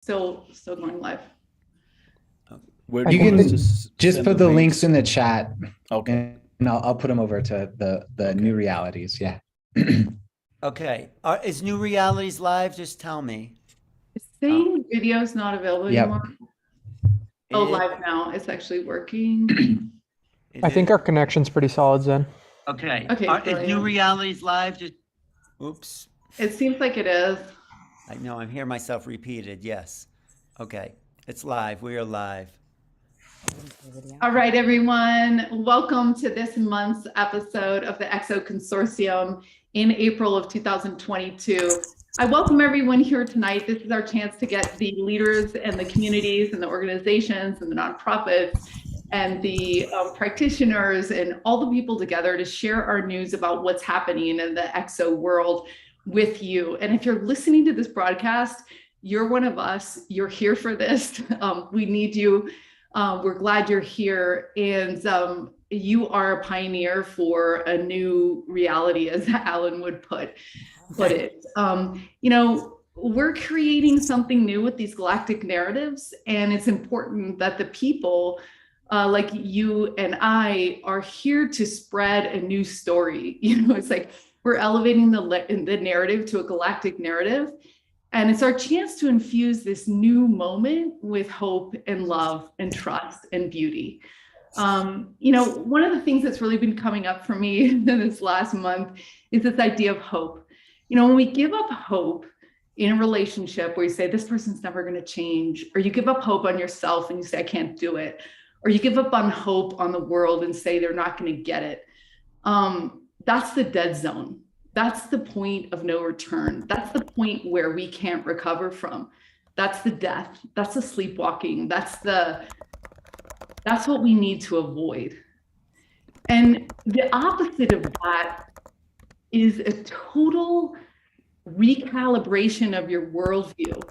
Still going live. Where do You you want us can to just send put the links in the chat, Okay. and I'll put them over to the new realities. Yeah. Okay. Is New Realities live? Just tell me. It's saying video's not available Yep. anymore. Oh, live now. It's actually working. I think our connection's pretty solid, Zen. Okay. Okay, Is New brilliant. Realities live? Just oops. It seems like it is. I know I'm hearing myself repeated. Yes. Okay. It's live. We are live. All right, everyone. Welcome to this month's episode of the Exo Consortium in April of 2022. I welcome everyone here tonight. This is our chance to get the leaders and the communities and the organizations and the nonprofits and the practitioners and all the people together to share our news about what's happening in the Exo world with you. And if you're listening to this broadcast, you're one of us. You're here for this. We need you. We're glad you're here, and you are a pioneer for a new reality, as Alan would put it. We're creating something new with these galactic narratives, and it's important that the people like you and I are here to spread a new story. It's like we're elevating the narrative to a galactic narrative. And it's our chance to infuse this new moment with hope and love and trust and beauty. One of the things that's really been coming up for me in this last month is this idea of hope. When we give up hope in a relationship where you say, this person's never going to change, or you give up hope on yourself and you say, I can't do it, or you give up on hope on the world and say they're not going to get it, that's the dead zone. That's the point of no return. That's the point where we can't recover from. That's the death. That's the sleepwalking. That's what we need to avoid. And the opposite of that is a total recalibration of your worldview,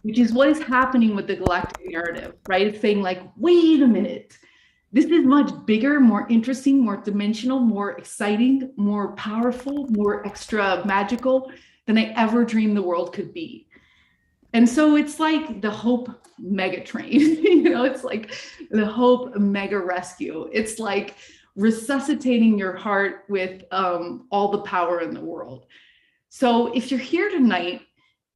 which is what is happening with the galactic narrative, right? It's saying like, wait a minute. This is much bigger, more interesting, more dimensional, more exciting, more powerful, more extra magical than I ever dreamed the world could be. And so it's like the hope mega train, it's like the hope mega rescue. It's like resuscitating your heart with all the power in the world. So if you're here tonight,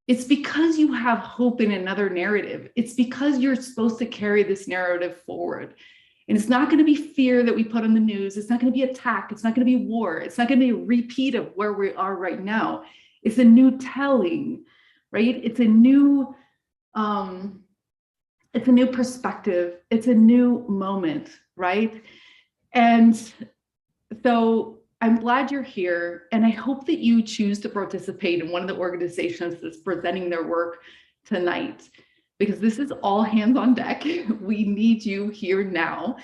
it's because you have hope in another narrative. It's because you're supposed to carry this narrative forward. And it's not going to be fear that we put on the news. It's not going to be attack. It's not going to be war. It's not going to be a repeat of where we are right now. It's a new telling, right? It's a new perspective. It's a new moment, right? And so I'm glad you're here. And I hope that you choose to participate in one of the organizations that's presenting their work tonight, because this is all hands on deck. We need you here now.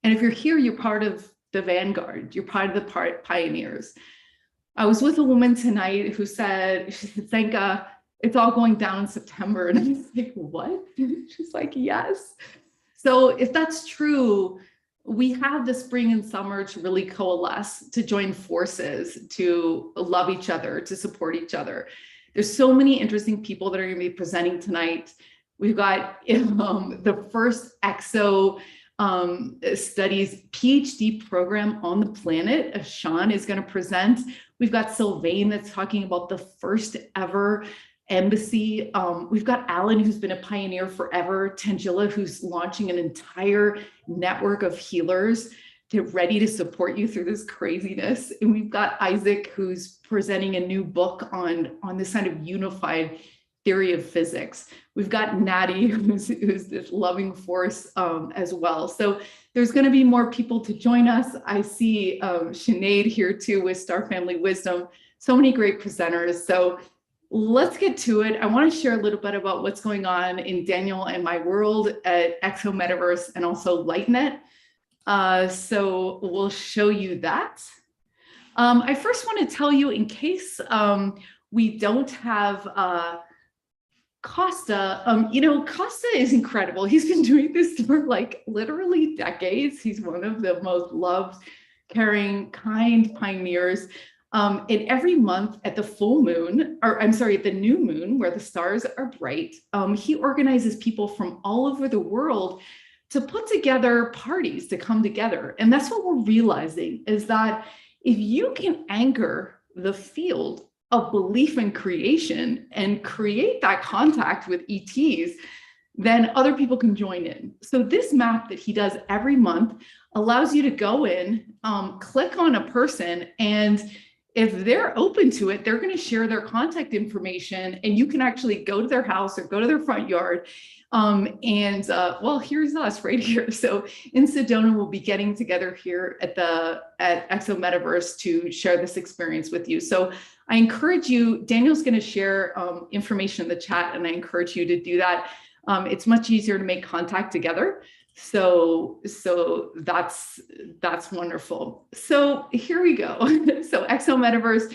And if you're here, you're part of the vanguard. You're part of the pioneers. I was with a woman tonight who said, Zenka, it's all going down in September. And I was like, what? She's like, yes. So if that's true, we have the spring and summer to really coalesce, to join forces, to love each other, to support each other. There's so many interesting people that are going to be presenting tonight. We've got the first Exo Studies PhD program on the planet. Sean is going to present. We've got Sylvain that's talking about the first ever embassy. We've got Alan, who's been a pioneer forever. Tangela, who's launching an entire network of healers ready to support you through this craziness. And we've got Isaac, who's presenting a new book on this kind of unified theory of physics. We've got Natty, who's this loving force as well. So there's going to be more people to join us. I see Sinead here too with Star Family Wisdom. So many great presenters. So let's get to it. I want to share a little bit about what's going on in Daniel and my world at Exo Metaverse and also LightNet. So we'll show you that. I first want to tell you, in case we don't have Costa, Costa is incredible. He's been doing this for like literally decades. He's one of the most loved, caring, kind pioneers And every month at the full moon, or I'm sorry, at the new moon, where the stars are bright, he organizes people from all over the world to put together parties to come together. And that's what we're realizing, is that if you can anchor the field of belief in creation and create that contact with ETs, then other people can join in. So this map that he does every month allows you to go in, click on a person, and if they're open to it, they're going to share their contact information, and you can actually go to their house or go to their front yard. Well, here's us right here. So in Sedona, we'll be getting together here at Exo Metaverse to share this experience with you. So I encourage you, Daniel's going to share information in the chat, and I encourage you to do that. It's much easier to make contact together. So that's wonderful. So here we go. So Exo Metaverse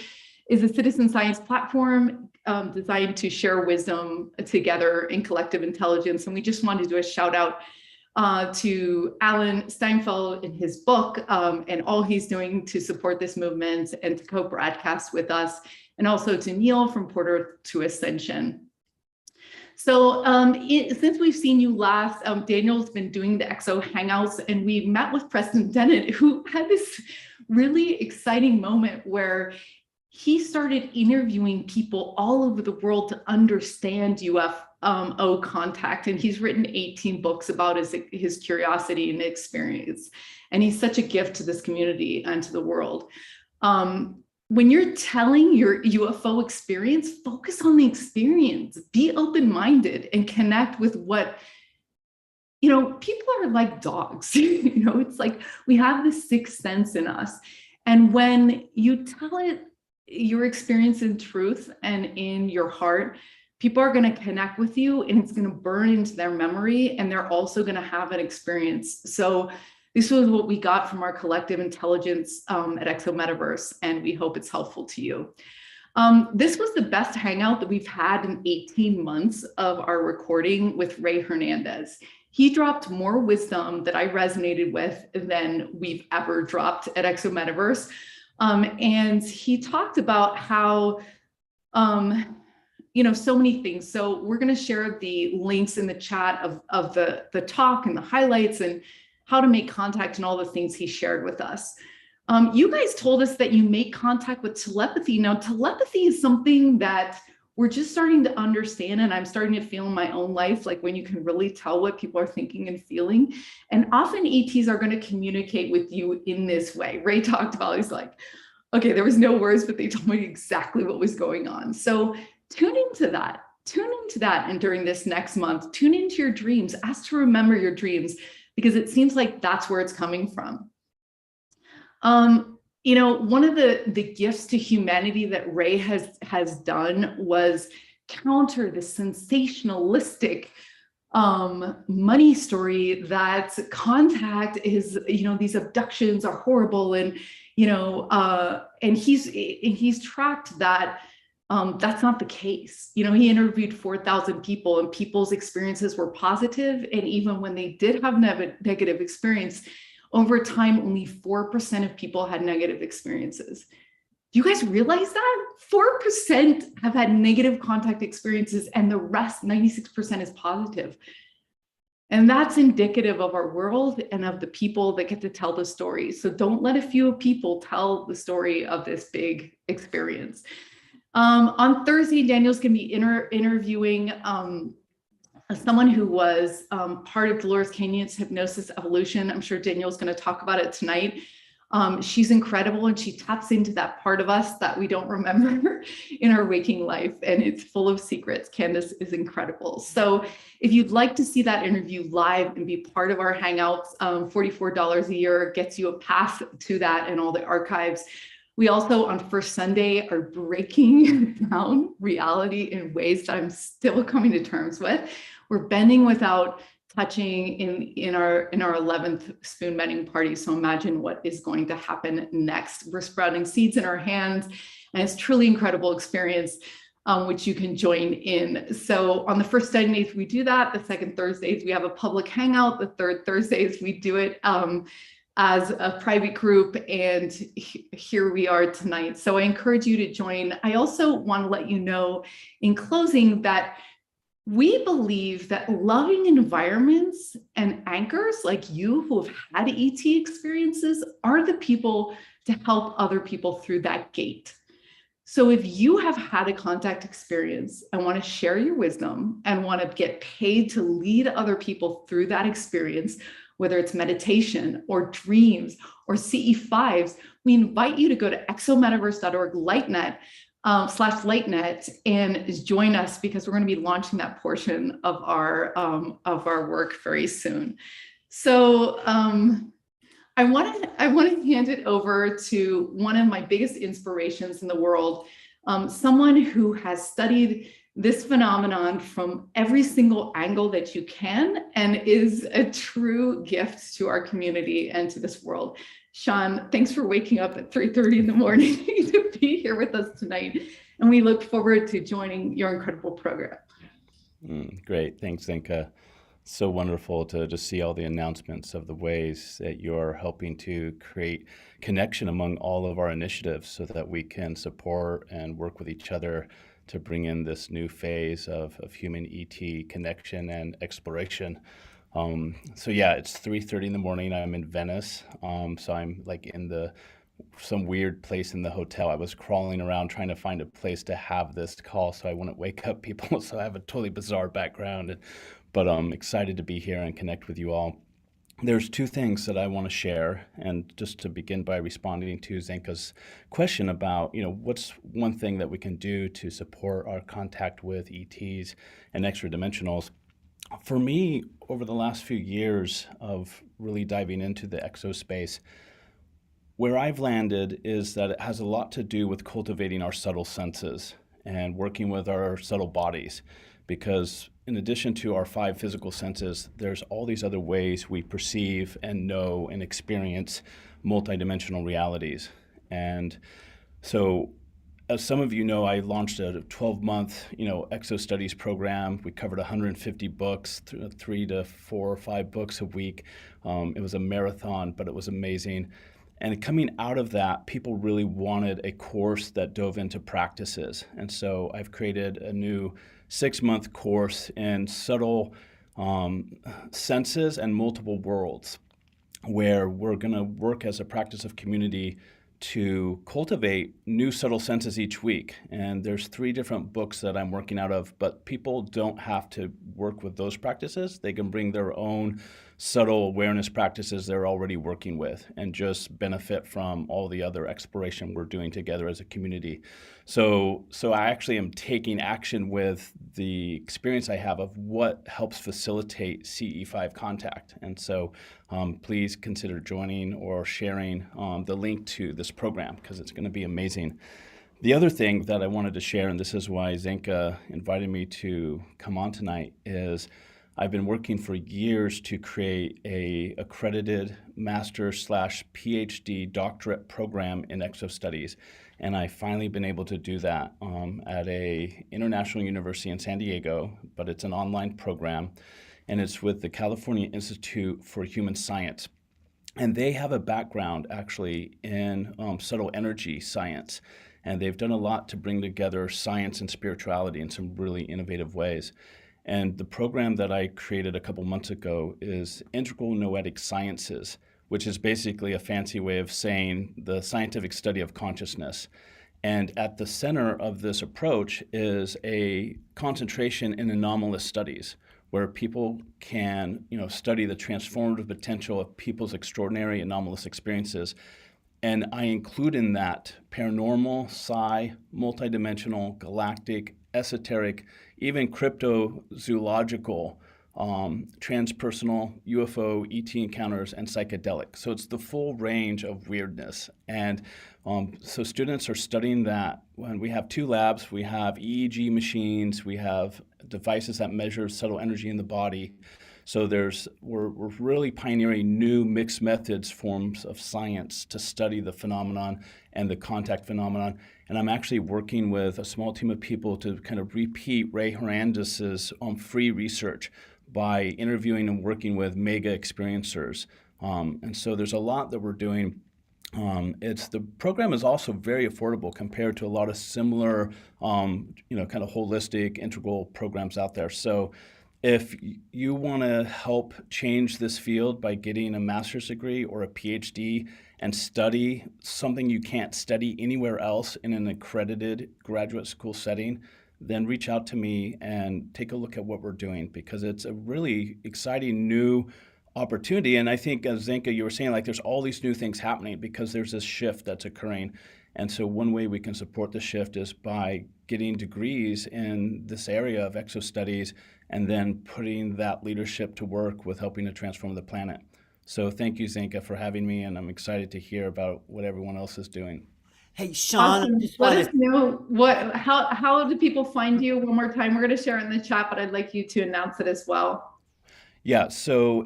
is a citizen science platform designed to share wisdom together in collective intelligence. And we just wanted to do a shout out to Alan Steinfeld in his book and all he's doing to support this movement and to co-broadcast with us, and also to Neil from Porter to Ascension. So since we've seen you last, Daniel's been doing the Exo Hangouts, and we met with Preston Dennett, who had this really exciting moment where he started interviewing people all over the world to understand UFO contact. And he's written 18 books about his curiosity and experience. And he's such a gift to this community and to the world. When you're telling your UFO experience, focus on the experience, be open-minded, and connect with what, people are like dogs. It's like we have this sixth sense in us. And when you tell it your experience in truth and in your heart, people are going to connect with you, and it's going to burn into their memory, and they're also going to have an experience. So this was what we got from our collective intelligence at Exo Metaverse, and we hope it's helpful to you. This was the best hangout that we've had in 18 months of our recording with Ray Hernandez. He dropped more wisdom that I resonated with than we've ever dropped at Exo Metaverse. And he talked about how, so many things. So we're going to share the links in the chat of the talk and the highlights and how to make contact and all the things he shared with us. You guys told us that you make contact with telepathy. Now, telepathy is something that we're just starting to understand, and I'm starting to feel in my own life, like when you can really tell what people are thinking and feeling. And often ETs are going to communicate with you in this way. Ray talked about, he's like, okay, there was no words, but they told me exactly what was going on. So tune into that. And during this next month, tune into your dreams. Ask to remember your dreams, because it seems like that's where it's coming from. One of the gifts to humanity that Ray has done was counter the sensationalistic money story that contact is, these abductions are horrible, and he's tracked that. That's not the case. He interviewed 4,000 people, and people's experiences were positive. And even when they did have negative experience, over time, only 4% of people had negative experiences. Do you guys realize that? 4% have had negative contact experiences, and the rest, 96%, is positive. And that's indicative of our world and of the people that get to tell the story. So don't let a few people tell the story of this big experience. On Thursday, Daniel's going to be interviewing someone who was part of Dolores Canyon's hypnosis evolution. I'm sure Daniel's going to talk about it tonight. She's incredible, and she taps into that part of us that we don't remember in our waking life, and it's full of secrets. Candace is incredible. So if you'd like to see that interview live and be part of our Hangouts, $44 a year gets you a pass to that and all the archives. We also, on First Sunday, are breaking down reality in ways that I'm still coming to terms with. We're bending without touching in our 11th spoon bending party. So imagine what is going to happen next. We're sprouting seeds in our hands, and it's truly incredible experience, which you can join in. So on the first Sundays, we do that. The second Thursdays, we have a public hangout. The third Thursdays, we do it as a private group, and here we are tonight. So I encourage you to join. I also want to let you know in closing that we believe that loving environments and anchors like you who have had ET experiences are the people to help other people through that gate. So if you have had a contact experience and want to share your wisdom and want to get paid to lead other people through that experience, whether it's meditation or dreams or CE5s, we invite you to go to exometaverse.org lightnet /lightnet and join us, because we're going to be launching that portion of our work very soon. So I want to hand it over to one of my biggest inspirations in the world, someone who has studied this phenomenon from every single angle that you can and is a true gift to our community and to this world. Sean, thanks for waking up at 3:30 in the morning to be here with us tonight. And we look forward to joining your incredible program. Great. Thanks, Zinka. So wonderful to just see all the announcements of the ways that you're helping to create connection among all of our initiatives so that we can support and work with each other to bring in this new phase of human ET connection and exploration. So yeah, it's 3:30 in the morning. I'm in Venice. So I'm like in some weird place in the hotel. I was crawling around trying to find a place to have this call so I wouldn't wake up people. So I have a totally bizarre background, but I'm excited to be here and connect with you all. There's two things that I want to share, and just to begin by responding to Zenka's question about, what's one thing that we can do to support our contact with ETs and extra dimensionals. For me, over the last few years of really diving into the exo space, where I've landed is that it has a lot to do with cultivating our subtle senses and working with our subtle bodies, because in addition to our 5 physical senses, there's all these other ways we perceive and know and experience multidimensional realities. And so, as some of you know, I launched a 12-month, exo studies program. We covered 150 books, 3 to 4 or 5 books a week. It was a marathon, but it was amazing. And coming out of that, people really wanted a course that dove into practices. And so I've created a new 6-month course in subtle senses and multiple worlds, where we're going to work as a practice of community to cultivate new subtle senses each week. And there's 3 different books that I'm working out of, but people don't have to work with those practices. They can bring their own subtle awareness practices they're already working with and just benefit from all the other exploration we're doing together as a community. So I actually am taking action with the experience I have of what helps facilitate CE5 contact. And so please consider joining or sharing the link to this program, because it's going to be amazing. The other thing that I wanted to share, and this is why Zenka invited me to come on tonight, is I've been working for years to create a accredited master/PhD doctorate program in exo studies. And I've finally been able to do that at a international university in San Diego, but it's an online program, and it's with the California Institute for Human Science. And they have a background actually in subtle energy science. And they've done a lot to bring together science and spirituality in some really innovative ways. And the program that I created a couple months ago is Integral Noetic Sciences, which is basically a fancy way of saying the scientific study of consciousness. And at the center of this approach is a concentration in anomalous studies, where people can, study the transformative potential of people's extraordinary anomalous experiences. And I include in that paranormal, psi, multidimensional, galactic, esoteric, even cryptozoological, transpersonal, UFO, ET encounters, and psychedelic. So it's the full range of weirdness. And so students are studying that. When we have 2 labs, we have EEG machines, we have devices that measure subtle energy in the body. So we're really pioneering new mixed methods, forms of science to study the phenomenon and the contact phenomenon. And I'm actually working with a small team of people to kind of repeat Ray Hernandez's free research by interviewing and working with mega experiencers And so there's a lot that we're doing. The program is also very affordable compared to a lot of similar, kind of holistic, integral programs out there. So if you want to help change this field by getting a master's degree or a PhD and study something you can't study anywhere else in an accredited graduate school setting, then reach out to me and take a look at what we're doing, because it's a really exciting new opportunity. And I think, as Zenka, you were saying, like, there's all these new things happening because there's this shift that's occurring. And so one way we can support the shift is by getting degrees in this area of exo studies and then putting that leadership to work with helping to transform the planet. So thank you, Zenka, for having me, and I'm excited to hear about what everyone else is doing. Hey, Sean, Awesome. Let us know how do people find you one more time. We're going to share it in the chat, but I'd like you to announce it as well. Yeah, so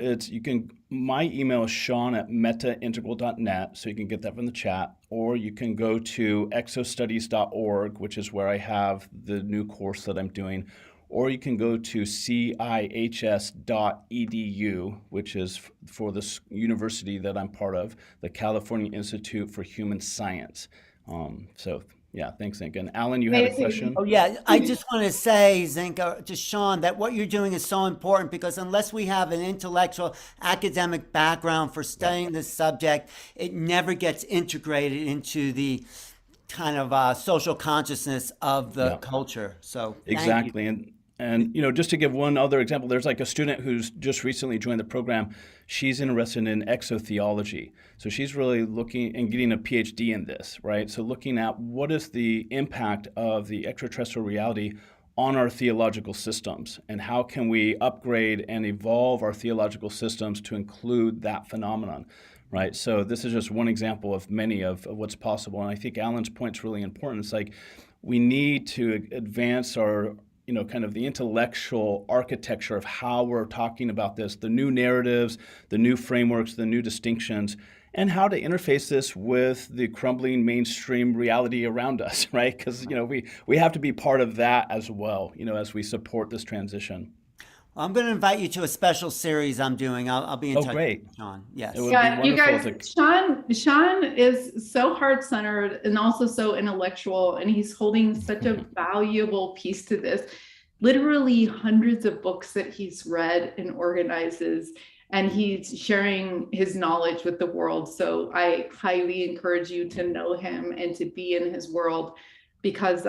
my email is sean@metaintegral.net, so you can get that from the chat, or you can go to exostudies.org, which is where I have the new course that I'm doing, or you can go to cihs.edu, which is for the university that I'm part of, the California Institute for Human Science. Yeah, thanks, Zinka. And Alan, you had a question? Oh, yeah. I just want to say, Zinka, to Sean, that what you're doing is so important, because unless we have an intellectual academic background for studying this subject, it never gets integrated into the kind of social consciousness of the culture. So exactly. And just to give one other example, there's like a student who's just recently joined the program. She's interested in exotheology. So she's really looking and getting a PhD in this, right? So looking at what is the impact of the extraterrestrial reality on our theological systems, and how can we upgrade and evolve our theological systems to include that phenomenon, right? So this is just one example of many of what's possible. And I think Alan's point's really important. It's like we need to advance our kind of the intellectual architecture of how we're talking about this, the new narratives, the new frameworks, the new distinctions, and how to interface this with the crumbling mainstream reality around us, right? Because, we have to be part of that as well, as we support this transition. I'm going to invite you to a special series I'm doing. I'll be in touch great. with Sean. Yes. Yeah, you guys, Sean is so heart-centered and also so intellectual, and he's holding such a valuable piece to this. Literally hundreds of books that he's read and organizes, and he's sharing his knowledge with the world. So I highly encourage you to know him and to be in his world, because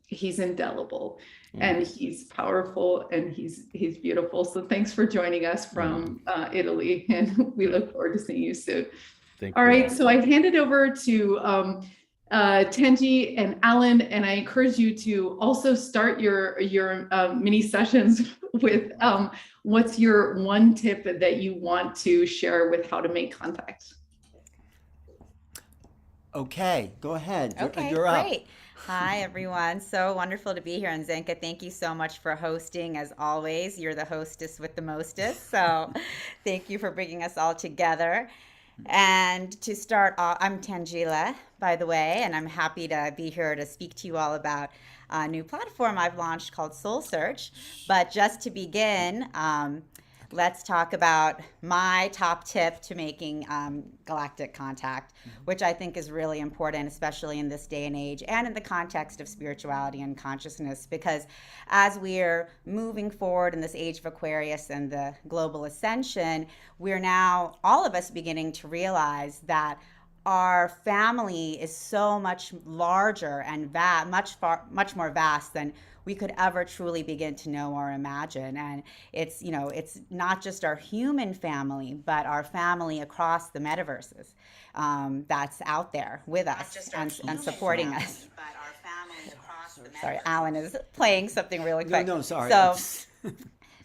he's indelible. And he's powerful, and he's beautiful. So thanks for joining us from Italy, and we look forward to seeing you soon. Thank All you. right, so I hand it over to Tenji and Alan, and I encourage you to also start your mini sessions with what's your one tip that you want to share with how to make contact. Okay, go ahead. Okay, You're up. great. Hi, everyone. So wonderful to be here. And Zenka, thank you so much for hosting. As always, you're the hostess with the mostest. So thank you for bringing us all together. And to start off, I'm Tangela, by the way, and I'm happy to be here to speak to you all about a new platform I've launched called Soul Search. But just to begin, let's talk about my top tip to making galactic contact, which I think is really important, especially in this day and age and in the context of spirituality and consciousness, because as we're moving forward in this age of Aquarius and the global ascension, we're now, all of us, beginning to realize that our family is so much larger and much more vast than we could ever truly begin to know or imagine. And it's not just our human family, but our family across the metaverses that's out there with us and supporting us. Sorry, Alan is playing something really quick. No, sorry.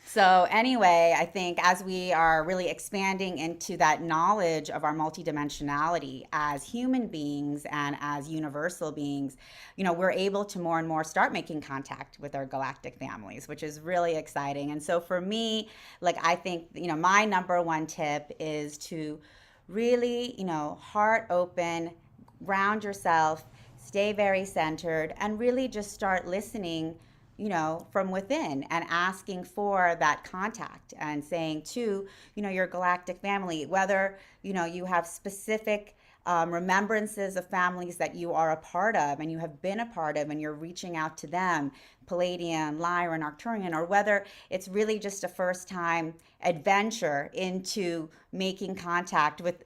So anyway, I think as we are really expanding into that knowledge of our multidimensionality as human beings and as universal beings, we're able to more and more start making contact with our galactic families, which is really exciting. And so for me, I think, my number one tip is to really, heart open, ground yourself, stay very centered, and really just start listening from within and asking for that contact and saying to, your galactic family, whether, you have specific remembrances of families that you are a part of and you have been a part of and you're reaching out to them, Palladium, Lyra, and Arcturian, or whether it's really just a first time adventure into making contact with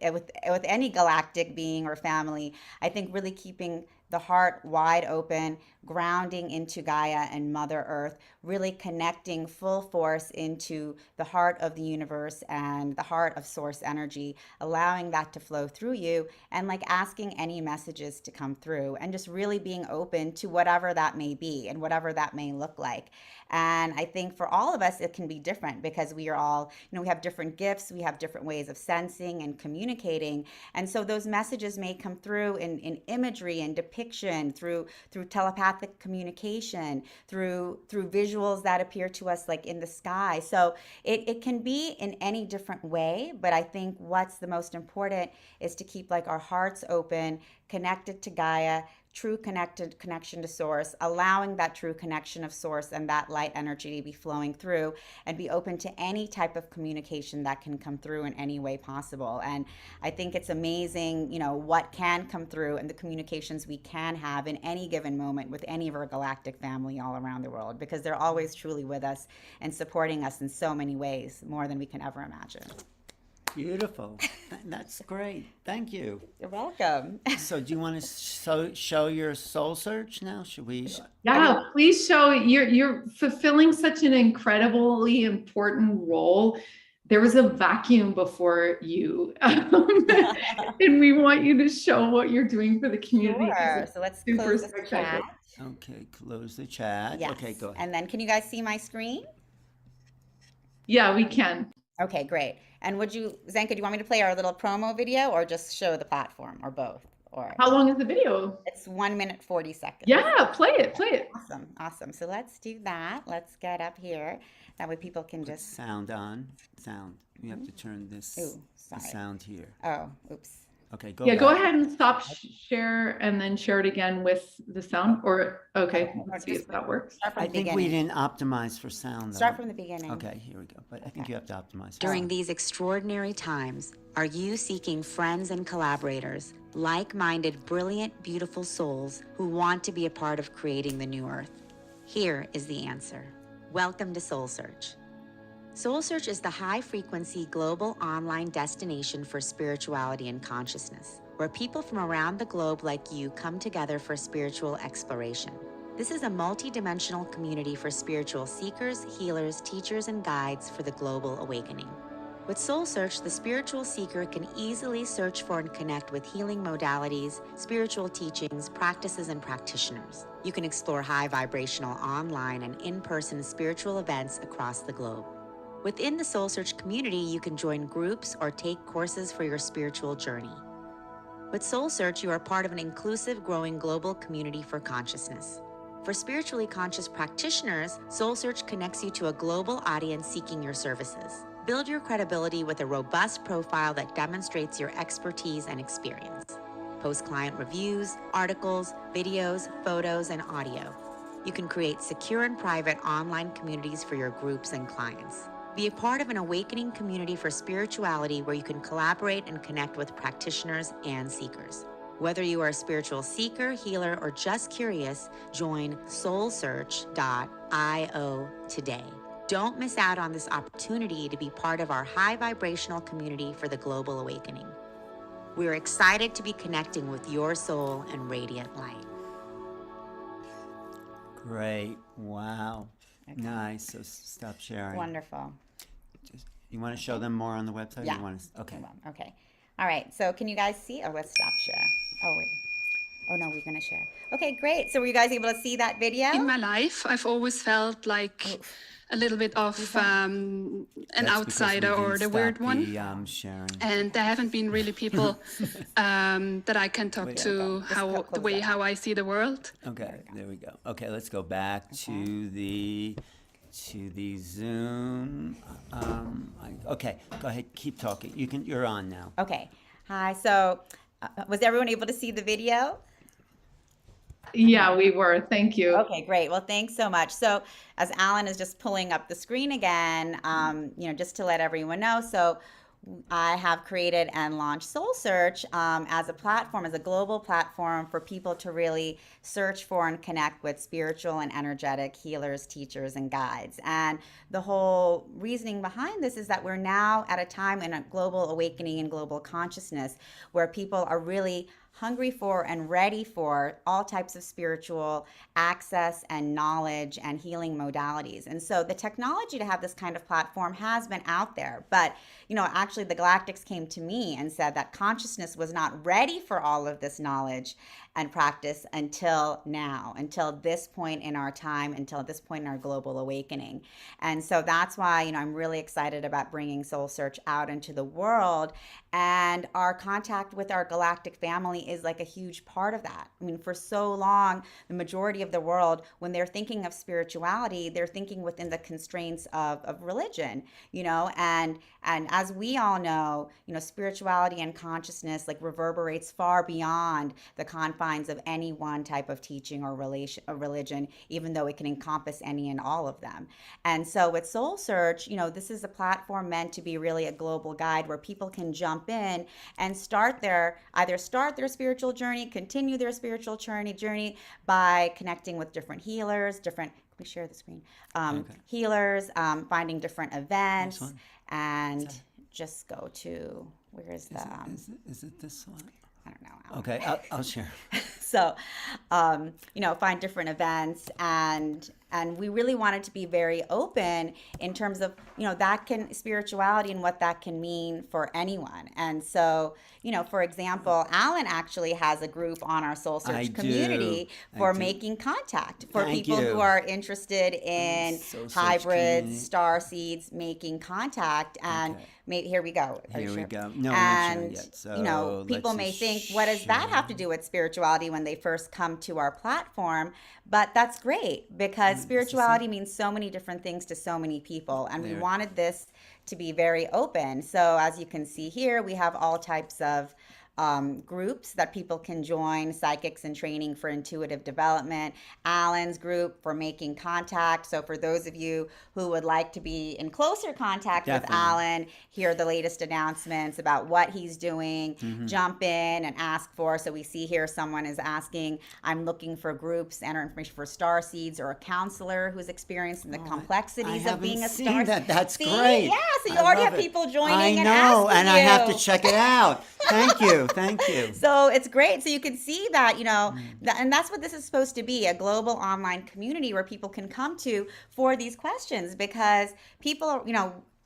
any galactic being or family. I think really keeping the heart wide open, grounding into Gaia and Mother Earth, really connecting full force into the heart of the universe and the heart of source energy, allowing that to flow through you, and like asking any messages to come through, and just really being open to whatever that may be and whatever that may look like. And I think for all of us, it can be different because we are all, we have different gifts, we have different ways of sensing and communicating. And so those messages may come through in imagery and depiction, through telepathic communication, through visuals that appear to us like in the sky. So it can be in any different way, but I think what's the most important is to keep like our hearts open, connected to Gaia, true connection to source, allowing that true connection of source and that light energy to be flowing through, and be open to any type of communication that can come through in any way possible. And I think it's amazing, what can come through and the communications we can have in any given moment with any of our galactic family all around the world, because they're always truly with us and supporting us in so many ways, more than we can ever imagine. Beautiful. That's great. Thank you. You're welcome. So do you want to show your soul search now? Should we? Yeah, please show. You're fulfilling such an incredibly important role. There was a vacuum before you, and we want you to show what you're doing for the community. Sure. So let's close the chat. Okay, close the chat. Yes. Okay, go ahead. And then can you guys see my screen? Yeah, we can. Okay, great. And Zenka, do you want me to play our little promo video or just show the platform, or both? Or How long is the video? It's 1 minute 40 seconds. Yeah, play it. Awesome. So let's do that. Let's get up here. That way people can just sound on. Sound. You have to turn this the sound here. Oh, oops. Okay, go. Yeah, back. go ahead and stop share and then share it again with the sound. Or okay, let's see if that works. I think we didn't optimize for sound. Though. Start from the beginning. Okay, here we go. But I think you have to optimize. During these extraordinary times, are you seeking friends and collaborators, like-minded, brilliant, beautiful souls who want to be a part of creating the new Earth? Here is the answer. Welcome to Soul Search. Soul Search is the high-frequency global online destination for spirituality and consciousness, where people from around the globe like you come together for spiritual exploration. This is a multi-dimensional community for spiritual seekers, healers, teachers, and guides for the global awakening. With Soul Search, the spiritual seeker can easily search for and connect with healing modalities, spiritual teachings, practices, and practitioners. You can explore high vibrational online and in-person spiritual events across the globe. Within the Soul Search community, you can join groups or take courses for your spiritual journey. With Soul Search, you are part of an inclusive, growing global community for consciousness. For spiritually conscious practitioners, Soul Search connects you to a global audience seeking your services. Build your credibility with a robust profile that demonstrates your expertise and experience. Post client reviews, articles, videos, photos, and audio. You can create secure and private online communities for your groups and clients. Be a part of an awakening community for spirituality where you can collaborate and connect with practitioners and seekers. Whether you are a spiritual seeker, healer, or just curious, join soulsearch.io today. Don't miss out on this opportunity to be part of our high vibrational community for the global awakening. We're excited to be connecting with your soul and radiant light. Great. Wow. Okay. Nice. So stop sharing. Wonderful. You want to show them more on the website? Yeah. You want to, okay. Okay. All right. So can you guys see? Oh, let's stop share. Oh, wait. Oh, no, we're going to share. Okay, great. So were you guys able to see that video? In my life, I've always felt like a little bit of an outsider or the weird one. Sharing. And there haven't been really people that I can talk to how I see the world. Okay, there we go. Okay, let's go back to the Zoom. Okay, go ahead, keep talking. You're on now. Okay. Hi. So was everyone able to see the video? Yeah, we were. Thank you. Okay, great. Well, thanks so much. So, as Alan is just pulling up the screen again, just to let everyone know, so I have created and launched Soul Search as a platform, as a global platform for people to really search for and connect with spiritual and energetic healers, teachers, and guides. And the whole reasoning behind this is that we're now at a time in a global awakening and global consciousness where people are really hungry for and ready for all types of spiritual access and knowledge and healing modalities. And so the technology to have this kind of platform has been out there. But, actually the Galactics came to me and said that consciousness was not ready for all of this knowledge and practice until now, until this point in our time, until this point in our global awakening. And so that's why, I'm really excited about bringing Soul Search out into the world. And our contact with our galactic family is like a huge part of that. I mean, for so long, the majority of the world, when they're thinking of spirituality, they're thinking within the constraints of religion, and as we all know, spirituality and consciousness like reverberates far beyond the confines of any one type of teaching or religion, even though it can encompass any and all of them. And so with Soul Search, this is a platform meant to be really a global guide where people can jump in and start their spiritual journey, continue their spiritual journey by connecting with different healers, can we share the screen? Healers, finding different events, and just go to, where is the... Is it this one? I don't know. Okay, I'll share. So, find different events, and we really wanted to be very open in terms of, spirituality and what that can mean for anyone. And so, for example, Alan actually has a group on our Soul Search community for making contact for people who are interested in hybrids, star seeds, making contact. And here we go. Here we go. No, and, I'm not sure yet. So people may think, what does that have to do with spirituality when they first come to our platform? But that's great, because spirituality means so many different things to so many people. And we wanted this to be very open. So as you can see here, we have all types of groups that people can join: psychics in training for intuitive development, Alan's group for making contact. So for those of you who would like to be in closer contact with Alan, here are the latest announcements about what he's doing. Jump in and ask for. So we see here someone is asking, I'm looking for groups, enter information for star seeds, or a counselor who's experiencing the complexities of being a star seed. That's great. Yeah, so you already have people joining and asking I have to check it out. Thank you. So it's great. So you can see that, and that's what this is supposed to be, a global online community where people can come to for these questions, because people,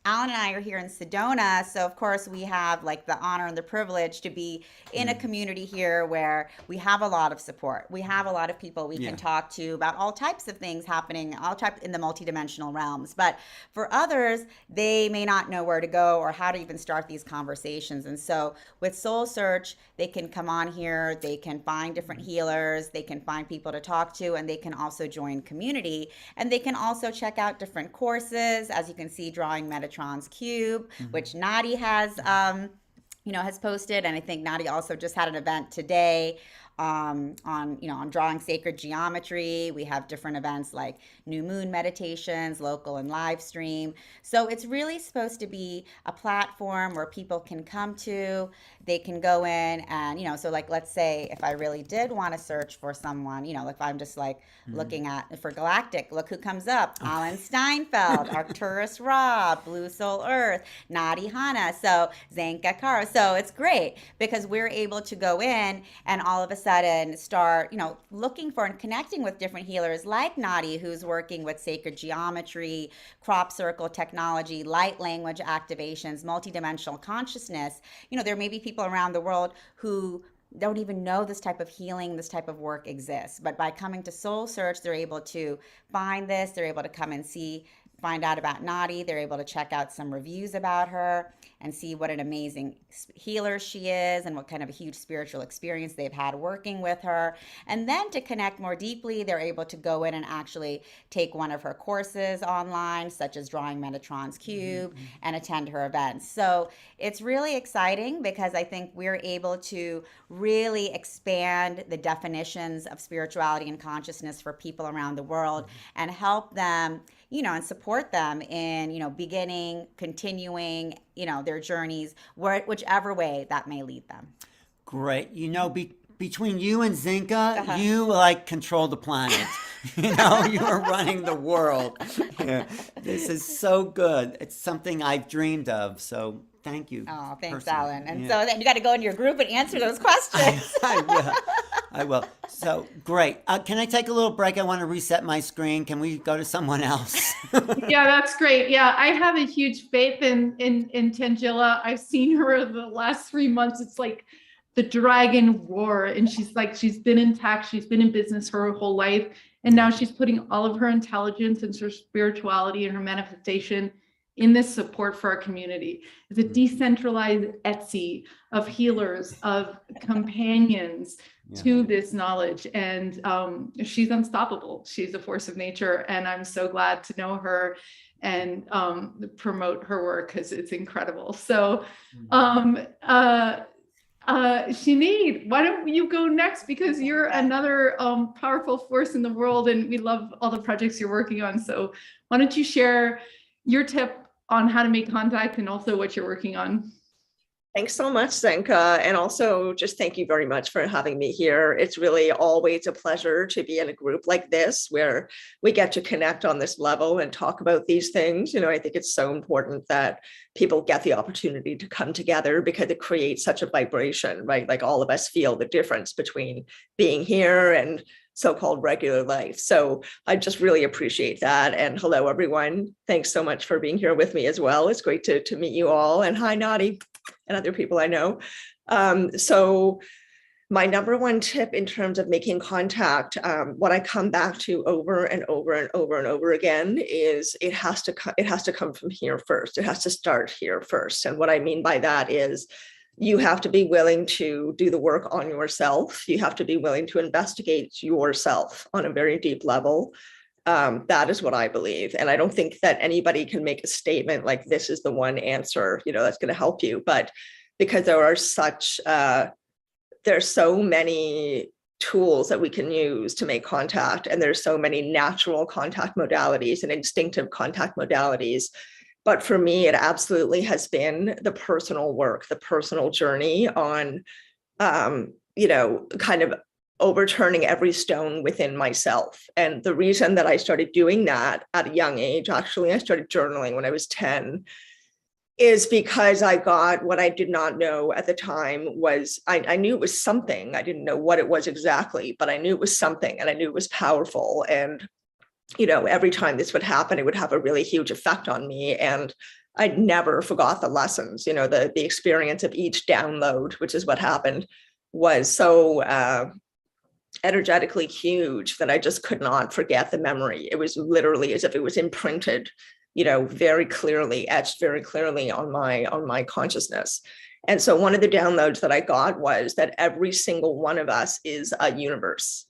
Alan and I are here in Sedona, so of course we have like the honor and the privilege to be in a community here where we have a lot of support. We have a lot of people we can talk to about all types of things happening, all types in the multidimensional realms. But for others, they may not know where to go or how to even start these conversations. And so with Soul Search, they can come on here, they can find different healers, they can find people to talk to, and they can also join community. And they can also check out different courses, as you can see, drawing Metatron's Cube, which Nadi has posted. And I think Nadi also just had an event today on drawing sacred geometry. We have different events like new moon meditations, local and live stream. So it's really supposed to be a platform where people can come to, they can go in and, so like, let's say if I really did want to search for someone, like if I'm just like looking at, for galactic, look who comes up: Alan Steinfeld, Arcturus Ra, Blue Soul Earth, Nadi Hana, so Zenka Kara. So it's great because we're able to go in and all of a sudden start, looking for and connecting with different healers like Nadi, who's working with sacred geometry, crop circle technology, light language activations, multidimensional consciousness. There may be people around the world who don't even know this type of healing, this type of work exists. But by coming to Soul Search, they're able to find this, they're able to come and see find out about Nadi, they're able to check out some reviews about her and see what an amazing healer she is and what kind of a huge spiritual experience they've had working with her. And then to connect more deeply, they're able to go in and actually take one of her courses online, such as Drawing Metatron's Cube, and attend her events. So it's really exciting because I think we're able to really expand the definitions of spirituality and consciousness for people around the world and help them, and support them in, beginning, continuing, their journeys, whichever way that may lead them. Great. Between you and Zinka, you like control the planet. You are running the world. Yeah. This is so good. It's something I've dreamed of. So thank you. Oh, thanks, personally. Alan. And so then you got to go into your group and answer those questions. I will. So great. Can I take a little break? I want to reset my screen. Can we go to someone else? Yeah, that's great. Yeah, I have a huge faith in Tangela. I've seen her the last 3 months. It's like the dragon roar, and she's been intact. She's been in business her whole life, and now she's putting all of her intelligence and her spirituality and her manifestation in this support for our community. It's a decentralized Etsy of healers, of companions to this knowledge. And she's unstoppable. She's a force of nature. And I'm so glad to know her and promote her work because it's incredible. So Sinead, why don't you go next? Because you're another powerful force in the world, and we love all the projects you're working on. So why don't you share your tip on how to make contact and also what you're working on? Thanks so much, Zenka. And also just thank you very much for having me here. It's really always a pleasure to be in a group like this where we get to connect on this level and talk about these things. I think it's so important that people get the opportunity to come together because it creates such a vibration, right? Like all of us feel the difference between being here and so-called regular life. So I just really appreciate that. And hello, everyone. Thanks so much for being here with me as well. It's great to meet you all. And hi, Nadi, and other people I know. So my number one tip in terms of making contact, what I come back to over and over and over and over again is it has to come from here first. It has to start here first. And what I mean by that is you have to be willing to do the work on yourself. You have to be willing to investigate yourself on a very deep level. That is what I believe. And I don't think that anybody can make a statement like this is the one answer, that's going to help you. But because there's so many tools that we can use to make contact, and there's so many natural contact modalities and instinctive contact modalities. But for me, it absolutely has been the personal work, the personal journey on, kind of overturning every stone within myself. And the reason that I started doing that at a young age, actually, I started journaling when I was 10, is because I got what I did not know at the time was, I knew it was something. I didn't know what it was exactly, but I knew it was something and I knew it was powerful. And every time this would happen, it would have a really huge effect on me. And I never forgot the lessons, the experience of each download, which is what happened, was so energetically huge that I just could not forget the memory. It was literally as if it was imprinted, very clearly, etched very clearly on my consciousness. And so one of the downloads that I got was that every single one of us is a universe.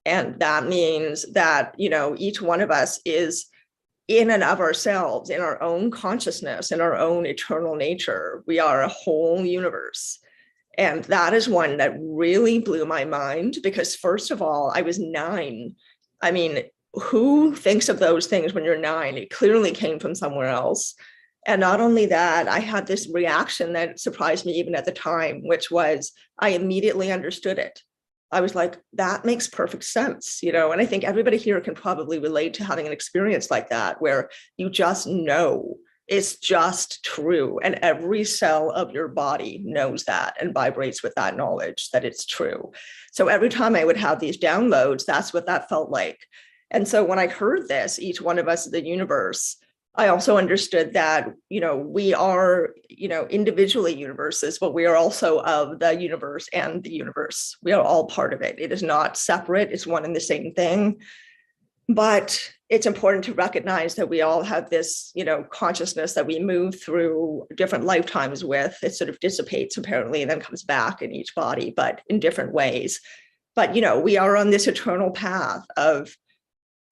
And that means that, each one of us is in and of ourselves, in our own consciousness, in our own eternal nature. We are a whole universe. And that is one that really blew my mind because, first of all, I was 9. I mean, who thinks of those things when you're 9? It clearly came from somewhere else. And not only that, I had this reaction that surprised me even at the time, which was I immediately understood it. I was like, that makes perfect sense, and I think everybody here can probably relate to having an experience like that, where you just know it's just true. And every cell of your body knows that and vibrates with that knowledge that it's true. So every time I would have these downloads, that's what that felt like. And so when I heard this, each one of us is the universe, I also understood that, we are, individually universes, but we are also of the universe and the universe. We are all part of it. It is not separate. It's one and the same thing. But it's important to recognize that we all have this, consciousness that we move through different lifetimes with. It sort of dissipates apparently and then comes back in each body, but in different ways. But, we are on this eternal path of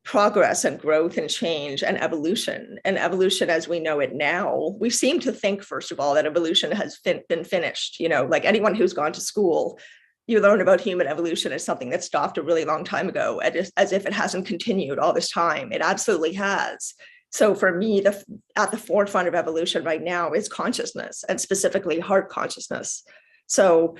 progress and growth and change and evolution. And evolution as we know it now, we seem to think, first of all, that evolution has been finished. Like anyone who's gone to school, you learn about human evolution as something that stopped a really long time ago, as if it hasn't continued all this time. It absolutely has. So for me, at the forefront of evolution right now is consciousness, and specifically heart consciousness. So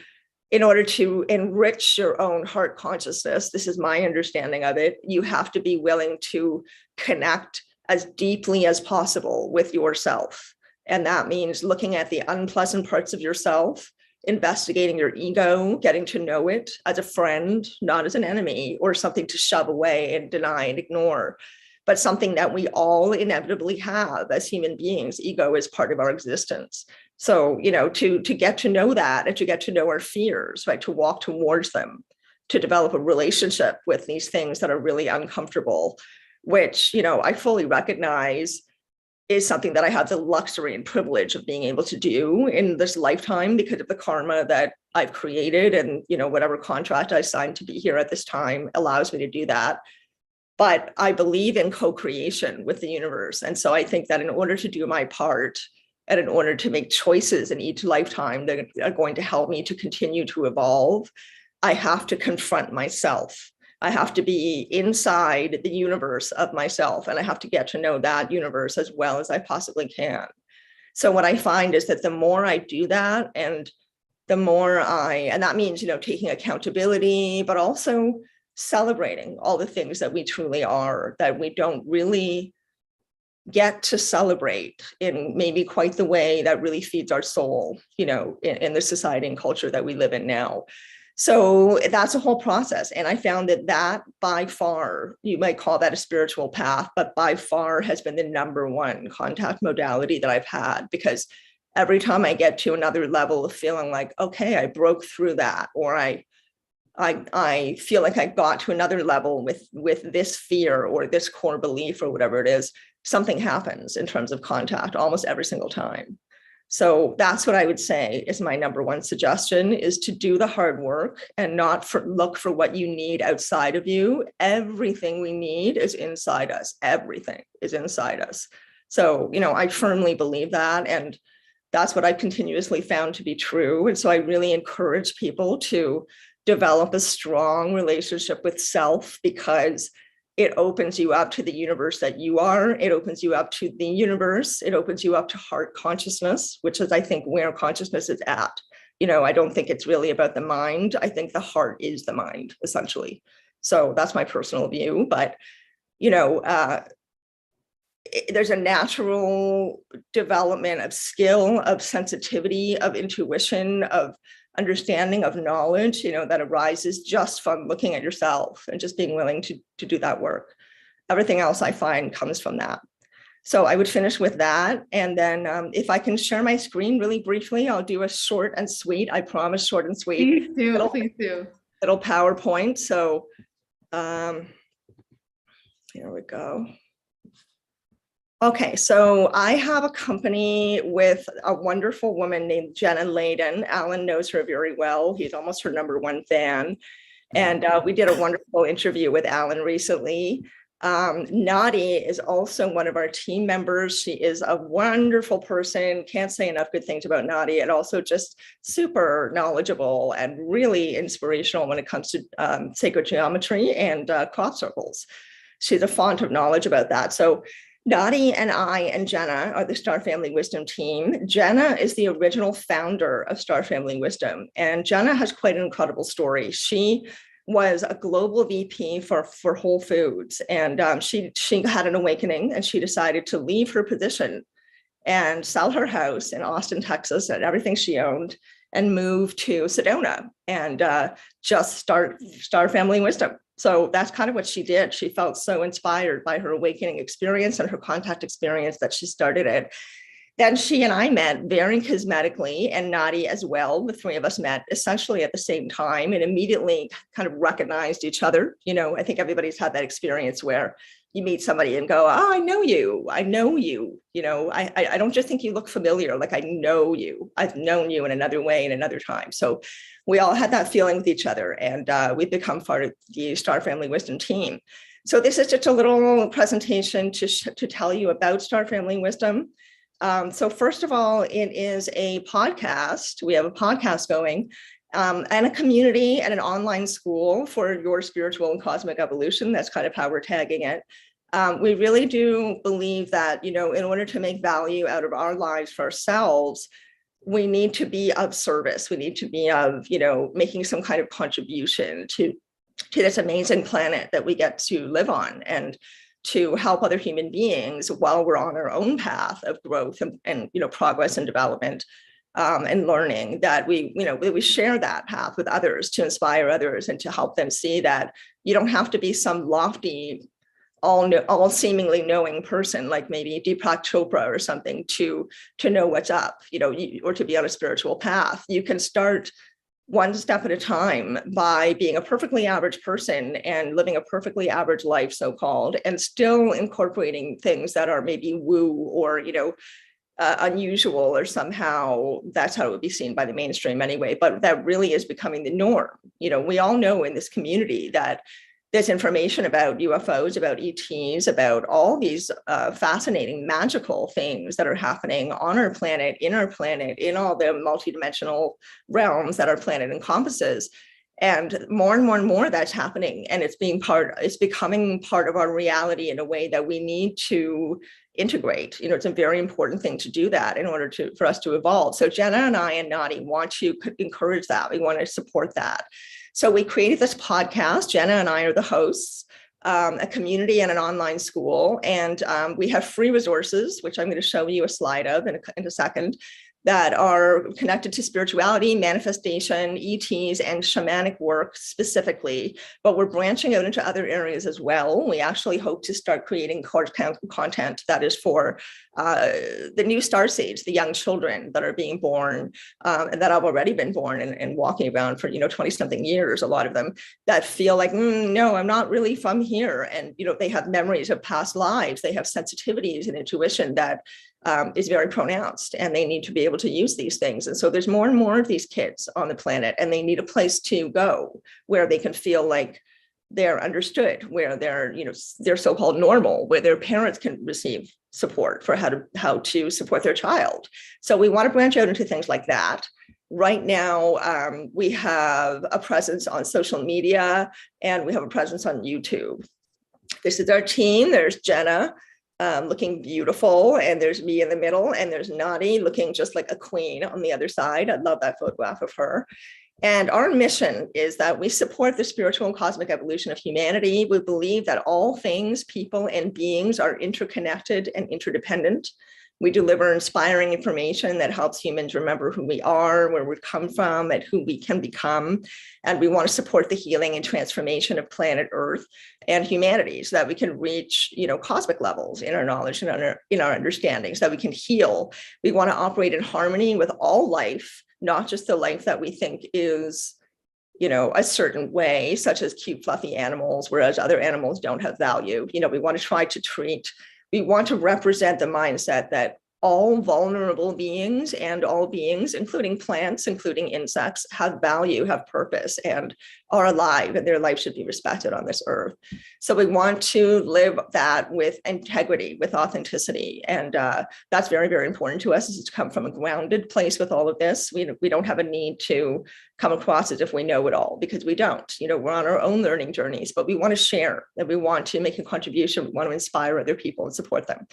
in order to enrich your own heart consciousness, this is my understanding of it, you have to be willing to connect as deeply as possible with yourself. And that means looking at the unpleasant parts of yourself, investigating your ego, getting to know it as a friend, not as an enemy or something to shove away and deny and ignore, but something that we all inevitably have as human beings. Ego is part of our existence. So, to get to know that and to get to know our fears, right, to walk towards them, to develop a relationship with these things that are really uncomfortable, which, I fully recognize is something that I have the luxury and privilege of being able to do in this lifetime because of the karma that I've created, and, whatever contract I signed to be here at this time allows me to do that. But I believe in co-creation with the universe. And so I think that in order to do my part, and in order to make choices in each lifetime that are going to help me to continue to evolve, I have to confront myself. I have to be inside the universe of myself, and I have to get to know that universe as well as I possibly can. So what I find is that the more I do that, and the more and that means, taking accountability, but also celebrating all the things that we truly are, that we don't really get to celebrate in maybe quite the way that really feeds our soul, in the society and culture that we live in now. So that's a whole process. And I found that by far, you might call that a spiritual path, but by far has been the number one contact modality that I've had, because every time I get to another level of feeling like, okay, I broke through that, or I feel like I got to another level with this fear or this core belief or whatever it is, something happens in terms of contact almost every single time. So that's what I would say is my number one suggestion, is to do the hard work and not look for what you need outside of you. Everything we need is inside us. Everything is inside us. So, I firmly believe that. And that's what I've continuously found to be true. And so I really encourage people to develop a strong relationship with self, because it opens you up to the universe that you are. It opens you up to the universe. It opens you up to heart consciousness, which is, I think, where consciousness is at. I don't think it's really about the mind. I think the heart is the mind, essentially. So that's my personal view. But, there's a natural development of skill, of sensitivity, of intuition, of understanding, of knowledge, that arises just from looking at yourself and just being willing to do that work. Everything else I find comes from that. So I would finish with that. And then if I can share my screen really briefly, I'll do a short and sweet, I promise, short and sweet. Please do. Little PowerPoint. So here we go. Okay, so I have a company with a wonderful woman named Jenna Layden. Alan knows her very well. He's almost her number one fan. And we did a wonderful interview with Alan recently. Nadi is also one of our team members. She is a wonderful person. Can't say enough good things about Nadi, and also just super knowledgeable and really inspirational when it comes to sacred geometry and crop circles. She's a font of knowledge about that. So Nadi and I and Jenna are the Star Family Wisdom team. Jenna is the original founder of Star Family Wisdom, and Jenna has quite an incredible story. She was a global VP for Whole Foods, and she had an awakening, and she decided to leave her position and sell her house in Austin, Texas, and everything she owned, and move to Sedona and just start Star Family Wisdom. So that's kind of what she did. She felt so inspired by her awakening experience and her contact experience that she started it. Then she and I met very cosmetically, and Nadi as well. The three of us met essentially at the same time and immediately kind of recognized each other. I think everybody's had that experience where you meet somebody and go, oh, I know you. I know you. I don't just think you look familiar. Like, I know you. I've known you in another way in another time. So we all had that feeling with each other, and we've become part of the Star Family Wisdom team. So this is just a little presentation to tell you about Star Family Wisdom. So first of all, it is a podcast. We have a podcast going, and a community and an online school for your spiritual and cosmic evolution. That's kind of how we're tagging it. We really do believe that, in order to make value out of our lives for ourselves, we need to be of service. We need to be of, making some kind of contribution to this amazing planet that we get to live on, and to help other human beings while we're on our own path of growth and progress and development, and learning, that we share that path with others to inspire others and to help them see that you don't have to be some lofty, all seemingly knowing person like maybe Deepak Chopra or something to know what's up, or to be on a spiritual path. You can start one step at a time by being a perfectly average person and living a perfectly average life, so-called, and still incorporating things that are maybe woo or, unusual, or somehow that's how it would be seen by the mainstream anyway. But that really is becoming the norm. We all know in this community that there's information about UFOs, about ETs, about all these fascinating, magical things that are happening on our planet, in all the multidimensional realms that our planet encompasses. And more that's happening. And it's becoming part of our reality in a way that we need to integrate. It's a very important thing to do that in order for us to evolve. So Jenna and I and Nadi want to encourage that. We want to support that. So we created this podcast. Jenna and I are the hosts, a community and an online school. And we have free resources, which I'm going to show you a slide of in a second, that are connected to spirituality, manifestation, ETs, and shamanic work specifically. But we're branching out into other areas as well. We actually hope to start creating content that is for the new starseeds, the young children that are being born, and that have already been born and walking around for 20-something years, a lot of them, that feel like, no, I'm not really from here. And they have memories of past lives. They have sensitivities and intuition that is very pronounced, and they need to be able to use these things. And so there's more and more of these kids on the planet, and they need a place to go where they can feel like they're understood, where they're so-called normal, where their parents can receive support for how to support their child. So we want to branch out into things like that. Right now, we have a presence on social media, and we have a presence on YouTube. This is our team. There's Jenna, looking beautiful, and there's me in the middle, and there's Nadi looking just like a queen on the other side. I love that photograph of her. And our mission is that we support the spiritual and cosmic evolution of humanity. We believe that all things, people, and beings are interconnected and interdependent. We deliver inspiring information that helps humans remember who we are, where we've come from, and who we can become. And we want to support the healing and transformation of planet Earth and humanity so that we can reach, cosmic levels in our knowledge and in our understanding, so that we can heal. We want to operate in harmony with all life, not just the life that we think is, a certain way, such as cute, fluffy animals, whereas other animals don't have value. We want to represent the mindset that all vulnerable beings and all beings, including plants, including insects, have value, have purpose, and are alive, and their life should be respected on this earth. So we want to live that with integrity, with authenticity. And that's very, very important to us, is to come from a grounded place with all of this. We don't have a need to come across as if we know it all, because we don't. We're on our own learning journeys, but we want to share, and we want to make a contribution. We want to inspire other people and support them.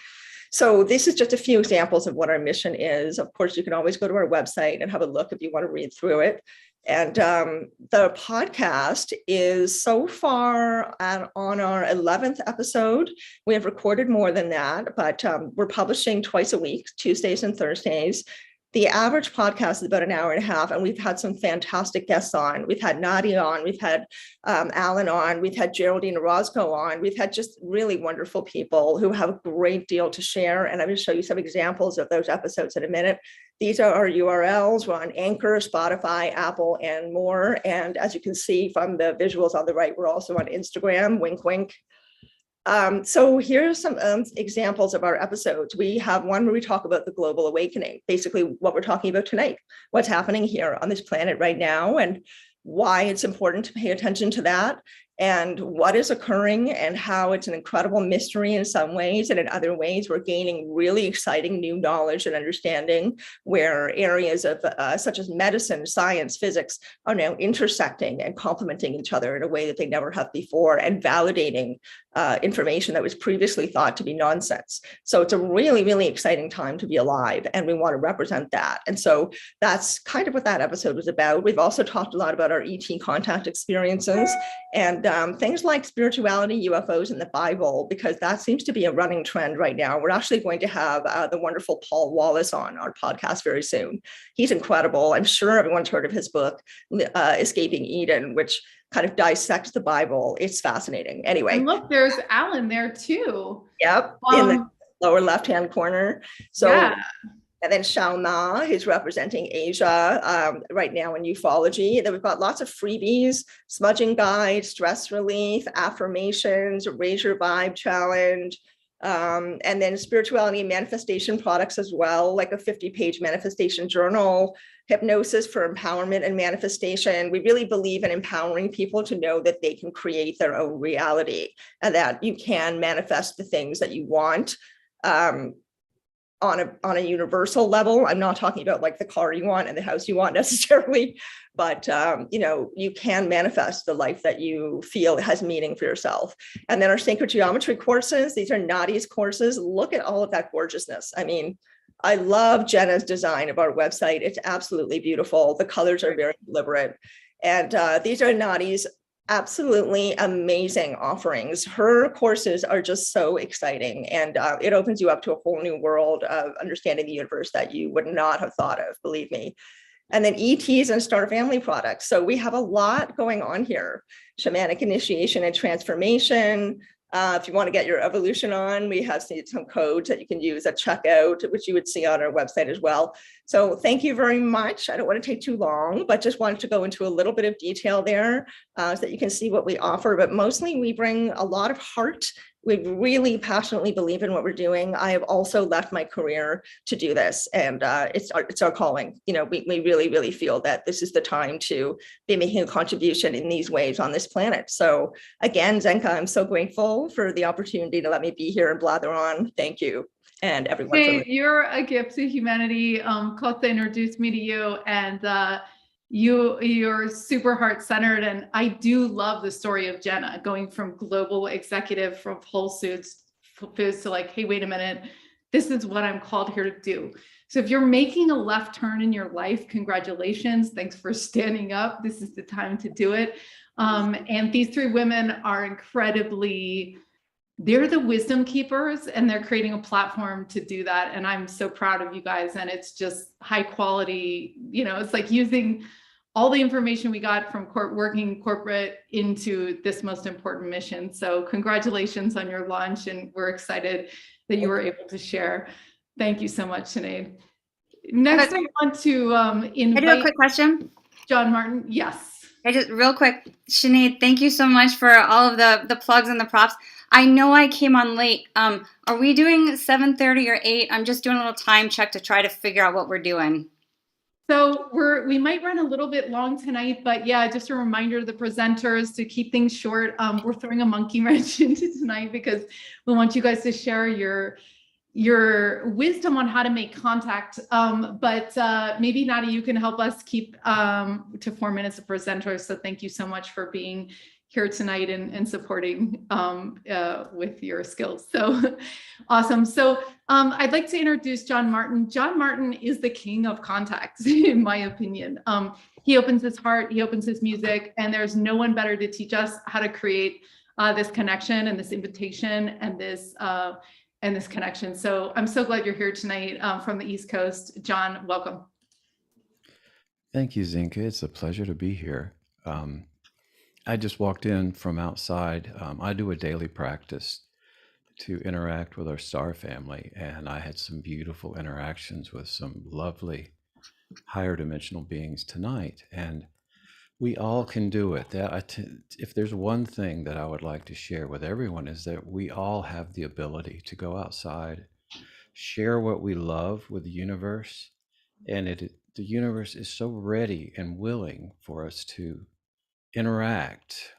So this is just a few examples of what our mission is. Of course, you can always go to our website and have a look if you want to read through it. And the podcast is so far on our 11th episode. We have recorded more than that, but we're publishing twice a week, Tuesdays and Thursdays. The average podcast is about an hour and a half, and we've had some fantastic guests on. We've had Nadia on, we've had Alan on, we've had Geraldine Orozco on. We've had just really wonderful people who have a great deal to share. And I'm going to show you some examples of those episodes in a minute. These are our URLs. We're on Anchor, Spotify, Apple, and more. And as you can see from the visuals on the right, we're also on Instagram, wink, wink. So here's some examples of our episodes. We have one where we talk about the global awakening, basically what we're talking about tonight, what's happening here on this planet right now, and why it's important to pay attention to that, and what is occurring, and how it's an incredible mystery in some ways, and in other ways we're gaining really exciting new knowledge and understanding, where areas of such as medicine, science, physics are now intersecting and complementing each other in a way that they never have before, and validating information that was previously thought to be nonsense. So it's a really, really exciting time to be alive, and we want to represent that. And so that's kind of what that episode was about. We've also talked a lot about our ET contact experiences, and things like spirituality, UFOs, and the Bible, because that seems to be a running trend right now. We're actually going to have the wonderful Paul Wallace on our podcast very soon. He's incredible. I'm sure everyone's heard of his book, Escaping Eden, which kind of dissects the Bible. It's fascinating. Anyway. And look, there's Alan there too. Yep, in the lower left-hand corner. So. Yeah. And then Shao Ma, who's representing Asia right now in ufology. Then we've got lots of freebies, smudging guide, stress relief, affirmations, raise your vibe challenge, and then spirituality and manifestation products as well, like a 50-page manifestation journal, hypnosis for empowerment and manifestation. We really believe in empowering people to know that they can create their own reality, and that you can manifest the things that you want. On a universal level. I'm not talking about like the car you want and the house you want necessarily, but you can manifest the life that you feel has meaning for yourself. And then our sacred geometry courses, these are Nadia's courses. Look at all of that gorgeousness. I mean, I love Jenna's design of our website. It's absolutely beautiful. The colors are very deliberate. And these are Nadia's absolutely amazing offerings. Her courses are just so exciting, and it opens you up to a whole new world of understanding the universe that you would not have thought of, believe me. And then ETs and Star Family products. So we have a lot going on here. Shamanic initiation and transformation. If you want to get your evolution on, we have some codes that you can use at checkout, which you would see on our website as well. So thank you very much. I don't want to take too long, but just wanted to go into a little bit of detail there so that you can see what we offer. But mostly we bring a lot of heart. We really passionately believe in what we're doing. I have also left my career to do this, and it's our calling. We really, really feel that this is the time to be making a contribution in these ways on this planet. So again, Zenka, I'm so grateful for the opportunity to let me be here and blather on. Thank you. And everyone. Hey, you're a gift to humanity. Kota introduced me to you, and you're super heart-centered, and I do love the story of Jenna going from global executive from Whole Foods to like, hey, wait a minute, this is what I'm called here to do. So if you're making a left turn in your life, congratulations. Thanks for standing up. This is the time to do it. And these three women are incredibly, they're the wisdom keepers, and they're creating a platform to do that. And I'm so proud of you guys. And it's just high quality, it's like using all the information we got from working corporate into this most important mission. So congratulations on your launch. And we're excited that you were able to share. Thank you so much, Sinead. Next, I want to invite— I do a quick question. John Martin. Yes. Just real quick, Sinead, thank you so much for all of the plugs and the props. I know I came on late. Are we doing 7:30 or 8? I'm just doing a little time check to try to figure out what we're doing. So we might run a little bit long tonight, but yeah, just a reminder to the presenters to keep things short. We're throwing a monkey wrench into tonight because we want you guys to share your wisdom on how to make contact. But maybe Nadia, you can help us keep to 4 minutes of presenters. So thank you so much for being here tonight and supporting with your skills. So awesome. So I'd like to introduce John Martin. John Martin is the king of contacts, in my opinion. He opens his heart, he opens his music, and there's no one better to teach us how to create this connection and this invitation and this and this connection. So I'm so glad you're here tonight from the East Coast. John, welcome. Thank you, Zinka. It's a pleasure to be here. I just walked in from outside. I do a daily practice to interact with our star family, and I had some beautiful interactions with some lovely higher dimensional beings tonight. And we all can do it. If there's one thing that I would like to share with everyone is that we all have the ability to go outside, share what we love with the universe, and the universe is so ready and willing for us to interact.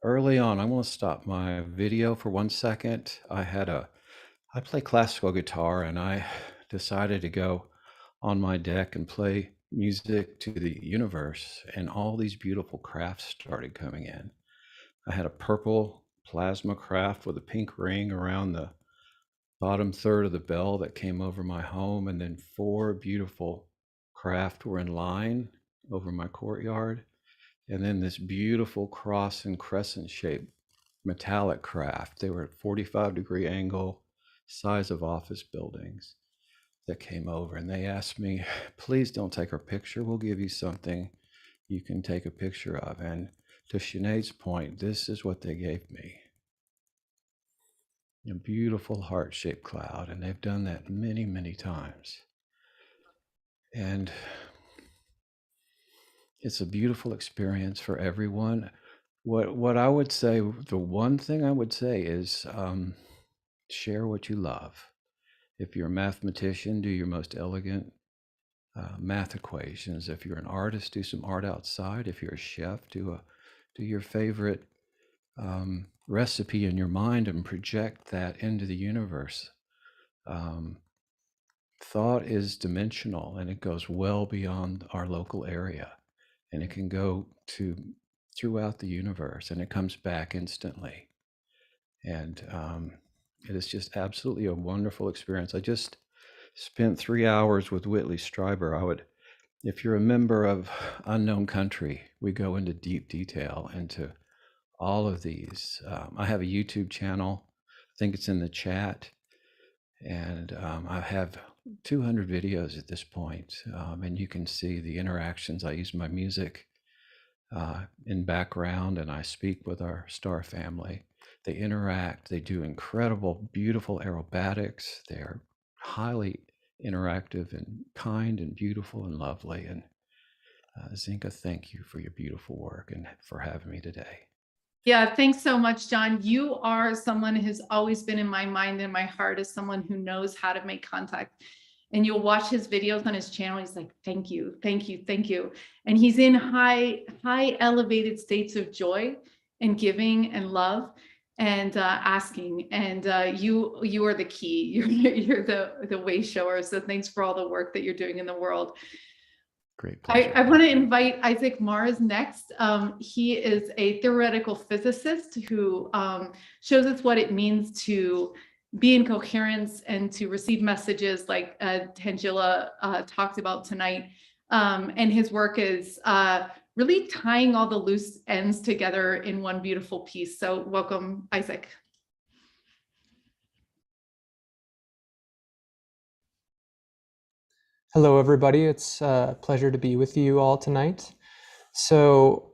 Early on, I want to stop my video for 1 second. I play classical guitar, and I decided to go on my deck and play music to the universe, and all these beautiful crafts started coming in. I had a purple plasma craft with a pink ring around the bottom third of the bell that came over my home, and then 4 beautiful craft were in line over my courtyard, and then this beautiful cross and crescent shaped metallic craft. They were at 45-degree angle, size of office buildings, that came over, and they asked me, please don't take our picture. We'll give you something you can take a picture of. And to Sinead's point, this is what they gave me. A beautiful heart-shaped cloud, and they've done that many, many times. And it's a beautiful experience for everyone. What I would say, the one thing I would say is share what you love. If you're a mathematician, do your most elegant math equations. If you're an artist, do some art outside. If you're a chef, do your favorite recipe in your mind and project that into the universe. Thought is dimensional, and it goes well beyond our local area, and it can go throughout the universe, and it comes back instantly. And it is just absolutely a wonderful experience. I just spent 3 hours with Whitley Strieber. If you're a member of Unknown Country, we go into deep detail into all of these. I have a YouTube channel. I think it's in the chat. And I have 200 videos at this point. And you can see the interactions. I use my music in background, and I speak with our star family. They interact. They do incredible, beautiful aerobatics. They're highly interactive and kind and beautiful and lovely. And Zinka, thank you for your beautiful work and for having me today. Yeah, thanks so much, John. You are someone who's always been in my mind and my heart as someone who knows how to make contact. And you'll watch his videos on his channel. He's like, thank you, thank you, thank you. And he's in high elevated states of joy and giving and love and asking. And you are the key. You're the way shower. So thanks for all the work that you're doing in the world. Great pleasure. I want to invite Isaac Mars next. He is a theoretical physicist who shows us what it means to be in coherence and to receive messages like Tangela talked about tonight. And his work is really tying all the loose ends together in one beautiful piece. So welcome, Isaac. Hello, everybody. It's a pleasure to be with you all tonight. So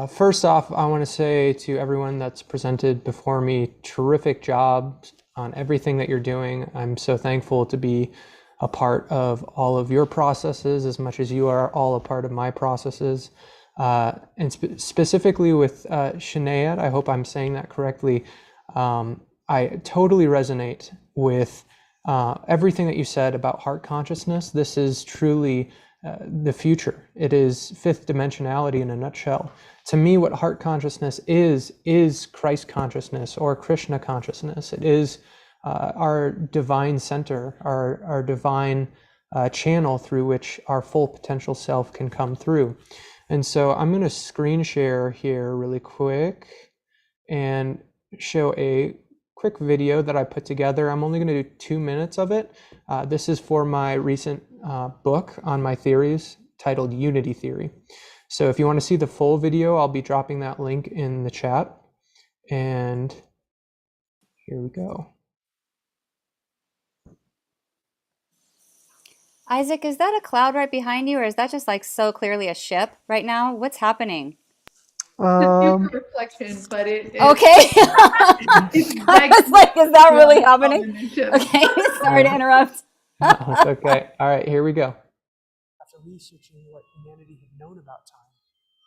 first off, I want to say to everyone that's presented before me, terrific job on everything that you're doing. I'm so thankful to be a part of all of your processes as much as you are all a part of my processes. And specifically with Sinead, I hope I'm saying that correctly. I totally resonate with everything that you said about heart consciousness. This is truly the future. It is fifth dimensionality in a nutshell. To me, what heart consciousness is Christ consciousness or Krishna consciousness. It is our divine center, our divine channel through which our full potential self can come through. And so I'm going to screen share here really quick and show a quick video that I put together. I'm only going to do 2 minutes of it. This is for my recent book on my theories titled Unity Theory. So if you want to see the full video, I'll be dropping that link in the chat. And here we go. Isaac, is that a cloud right behind you, or is that just like so clearly a ship right now? What's happening? It's a reflection, but Okay. it's I was like, is that really happening? happening? Okay, sorry to interrupt. No, it's okay. All right, here we go. After researching what humanity had known about time,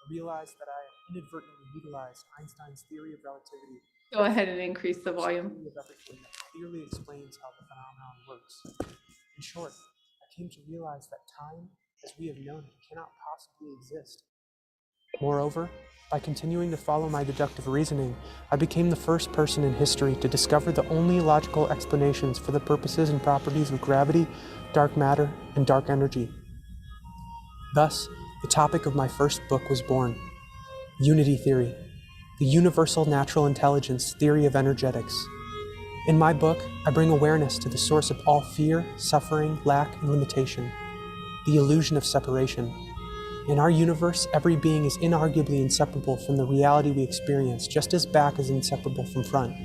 I realized that I had inadvertently utilized Einstein's theory of relativity. Go ahead and increase the volume. That clearly explains how the phenomenon works. In short, I came to realize that time, as we have known it, cannot possibly exist. Moreover, by continuing to follow my deductive reasoning, I became the first person in history to discover the only logical explanations for the purposes and properties of gravity, dark matter, and dark energy. Thus, the topic of my first book was born: Unity Theory, the Universal Natural Intelligence Theory of Energetics. In my book, I bring awareness to the source of all fear, suffering, lack, and limitation, the illusion of separation. In our universe, every being is inarguably inseparable from the reality we experience, just as back is inseparable from front.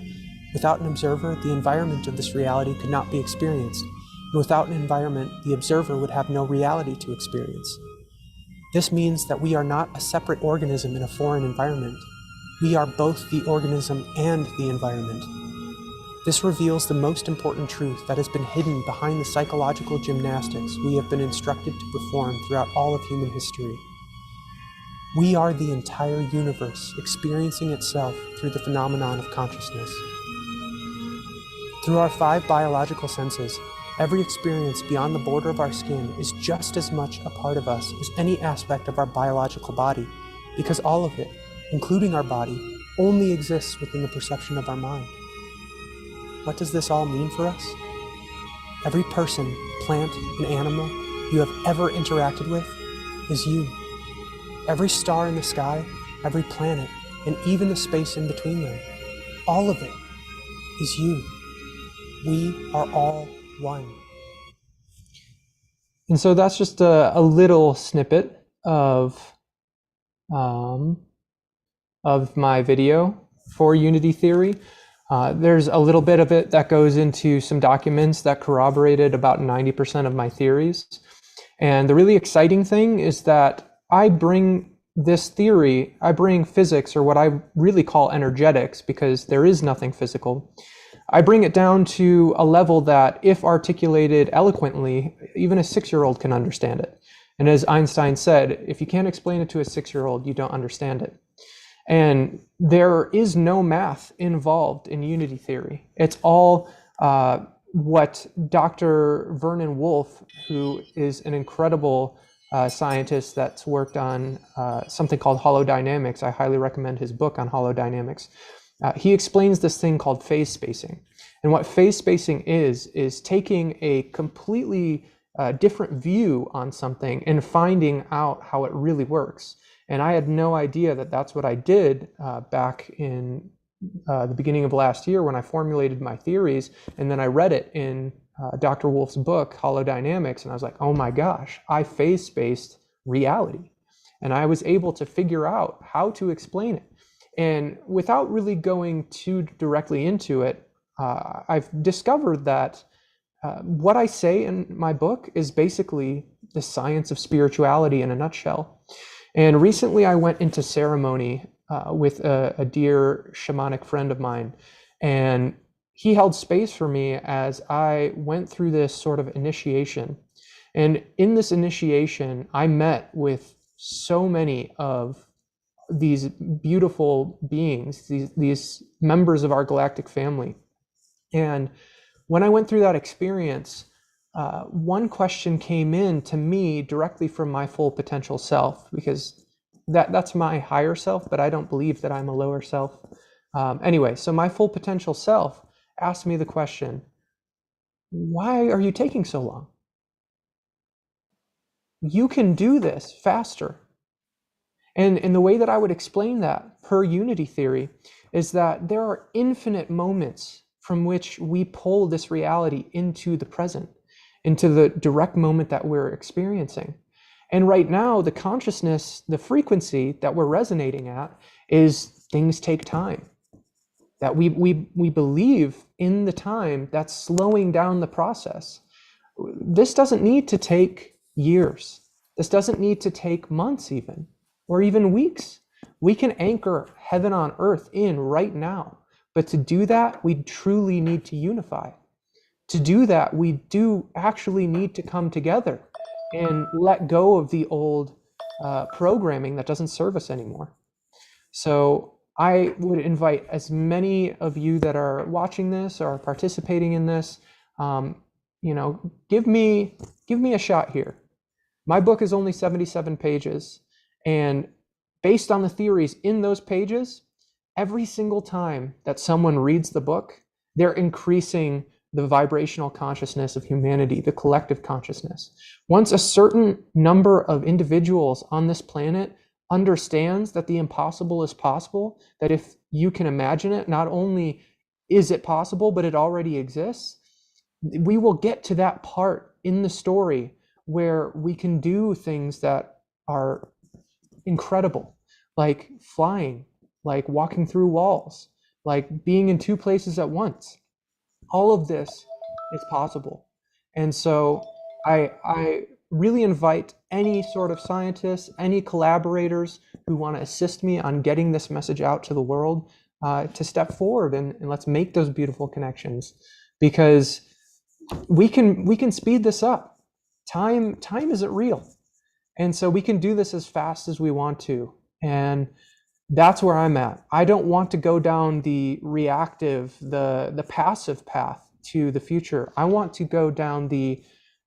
Without an observer, the environment of this reality could not be experienced, and without an environment, the observer would have no reality to experience. This means that we are not a separate organism in a foreign environment. We are both the organism and the environment. This reveals the most important truth that has been hidden behind the psychological gymnastics we have been instructed to perform throughout all of human history. We are the entire universe experiencing itself through the phenomenon of consciousness. Through our 5 biological senses, every experience beyond the border of our skin is just as much a part of us as any aspect of our biological body, because all of it, including our body, only exists within the perception of our mind. What does this all mean for us? Every person, plant, and animal you have ever interacted with is you. Every star in the sky, every planet, and even the space in between them, all of it is you. We are all one. And so that's just a little snippet of my video for Unity Theory. There's a little bit of it that goes into some documents that corroborated about 90% of my theories. And the really exciting thing is that I bring this theory, I bring physics, or what I really call energetics, because there is nothing physical. I bring it down to a level that, if articulated eloquently, even a 6-year-old can understand it. And as Einstein said, if you can't explain it to a 6-year-old, you don't understand it. And there is no math involved in unity theory. It's all what Dr. Vernon Wolfe, who is an incredible scientist that's worked on something called holodynamics. I highly recommend his book on holodynamics. He explains this thing called phase spacing. And what phase spacing is taking a completely different view on something and finding out how it really works. And I had no idea that that's what I did back in the beginning of last year when I formulated my theories. And then I read it in Dr. Wolfe's book, Holodynamics. And I was like, oh my gosh, I phase spaced reality. And I was able to figure out how to explain it. And without really going too directly into it, I've discovered that what I say in my book is basically the science of spirituality in a nutshell. And recently I went into ceremony with a dear shamanic friend of mine, and he held space for me as I went through this sort of initiation. And in this initiation, I met with so many of these beautiful beings, these members of our galactic family. And when I went through that experience, one question came in to me directly from my full potential self, because that's my higher self, but I don't believe that I'm a lower self. Anyway, so my full potential self asked me the question, why are you taking so long? You can do this faster. And the way that I would explain that per unity theory is that there are infinite moments from which we pull this reality into the present, into the direct moment that we're experiencing. And right now, the consciousness, the frequency that we're resonating at is things take time. That we believe in the time that's slowing down the process. this doesn't need to take years. This doesn't need to take months even, or even weeks. We can anchor heaven on earth in right now. But to do that, we truly need to unify. To do that, we do actually need to come together and let go of the old programming that doesn't serve us anymore. So I would invite as many of you that are watching this or participating in this, give me a shot here. My book is only 77 pages, and based on the theories in those pages, every single time that someone reads the book, they're increasing the vibrational consciousness of humanity, the collective consciousness. Once a certain number of individuals on this planet understands that the impossible is possible, that if you can imagine it, not only is it possible, but it already exists, we will get to that part in the story where we can do things that are incredible, like flying, like walking through walls, like being in two places at once. All of this is possible. And so I really invite any sort of scientists, any collaborators who want to assist me on getting this message out to the world to step forward and let's make those beautiful connections, because we can speed this up. Time isn't real. And so we can do this as fast as we want to. And that's where I'm at. I don't want to go down the reactive, the passive path to the future. I want to go down the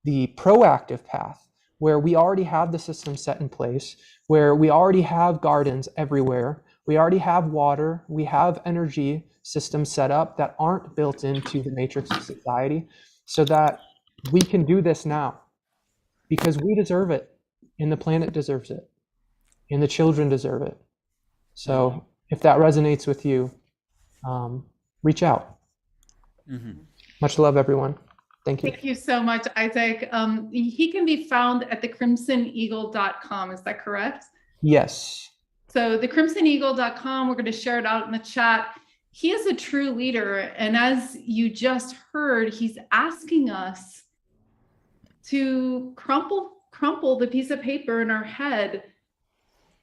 proactive path, where we already have the system set in place, where we already have gardens everywhere, we already have water, we have energy systems set up that aren't built into the matrix of society, so that we can do this now, because we deserve it, and the planet deserves it, and the children deserve it. So if that resonates with you, reach out. Mm-hmm. Much love, everyone. Thank you. Thank you so much, Isaac. He can be found at thecrimsoneagle.com. Is that correct? Yes. So thecrimsoneagle.com, we're going to share it out in the chat. He is a true leader. And as you just heard, he's asking us to crumple the piece of paper in our head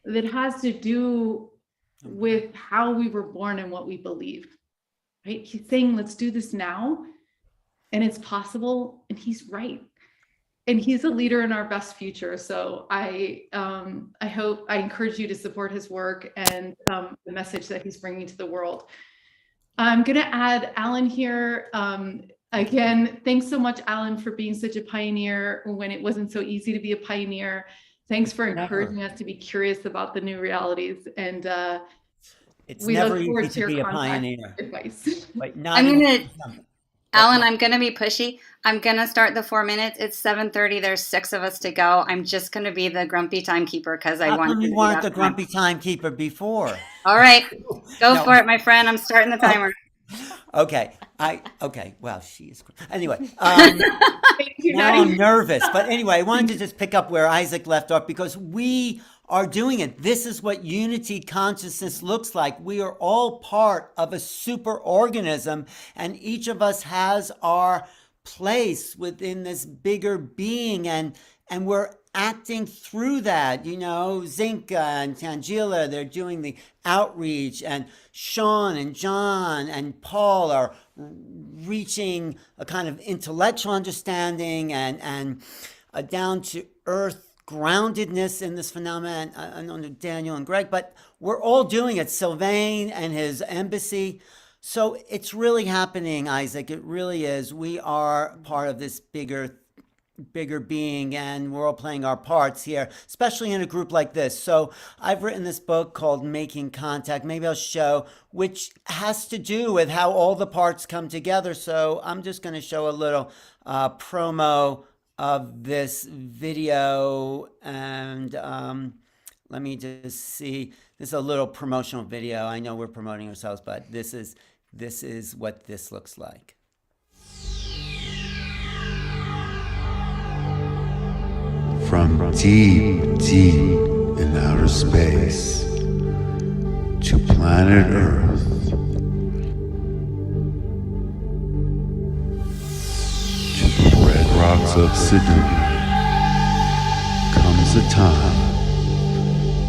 that has to do with how we were born and what we believe, right? He's saying, let's do this now. And it's possible, and he's right. And he's a leader in our best future. So I encourage you to support his work and the message that he's bringing to the world. I'm going to add Alan here. Again, thanks so much, Alan, for being such a pioneer when it wasn't so easy to be a pioneer. Thanks for encouraging us to be curious about the new realities. And it's we never look forward easy to your to be a contact pioneer. advice. But Alan, I'm going to be pushy. I'm going to start the 4 minutes. It's 7:30. There's 6 of us to go. I'm just going to be the grumpy timekeeper because I want to you weren't the grumpy timekeeper before. All right. Go for it, my friend. I'm starting the timer. Okay. Well, she is. Anyway, now I'm nervous. But anyway, I wanted to just pick up where Isaac left off, because we are doing it. This is what unity consciousness looks like. We are all part of a super organism, and each of us has our place within this bigger being, and we're acting through that. You know, Zinka and Tangela, they're doing the outreach, and Sean and John and Paul are reaching a kind of intellectual understanding and a down to earth groundedness in this phenomenon under Daniel and Greg, but we're all doing it. Sylvain and his embassy. So it's really happening, Isaac. It really is. We are part of this bigger being, and we're all playing our parts here, especially in a group like this. So I've written this book called Making Contact. Maybe I'll show, which has to do with how all the parts come together. So I'm just going to show a little promo of this video, and let me just see. This is a little promotional video. I know we're promoting ourselves, but this is what this looks like. From deep in outer space to planet Earth, to the red rock parts of Sidon comes a time,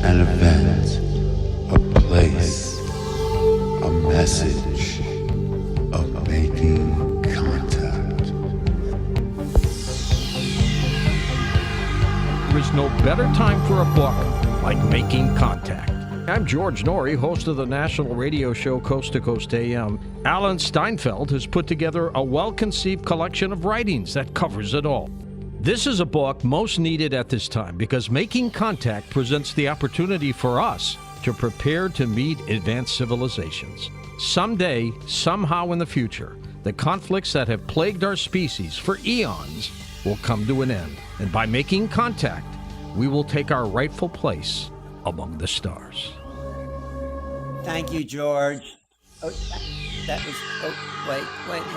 an event, a place, a message of making contact. There is no better time for a book like Making Contact. I'm George Norrie, host of the national radio show Coast to Coast AM. Alan Steinfeld has put together a well-conceived collection of writings that covers it all. This is a book most needed at this time because Making Contact presents the opportunity for us to prepare to meet advanced civilizations. Someday, somehow in the future, the conflicts that have plagued our species for eons will come to an end. And by making contact, we will take our rightful place among the stars. Thank you, George. Oh, that was, wait,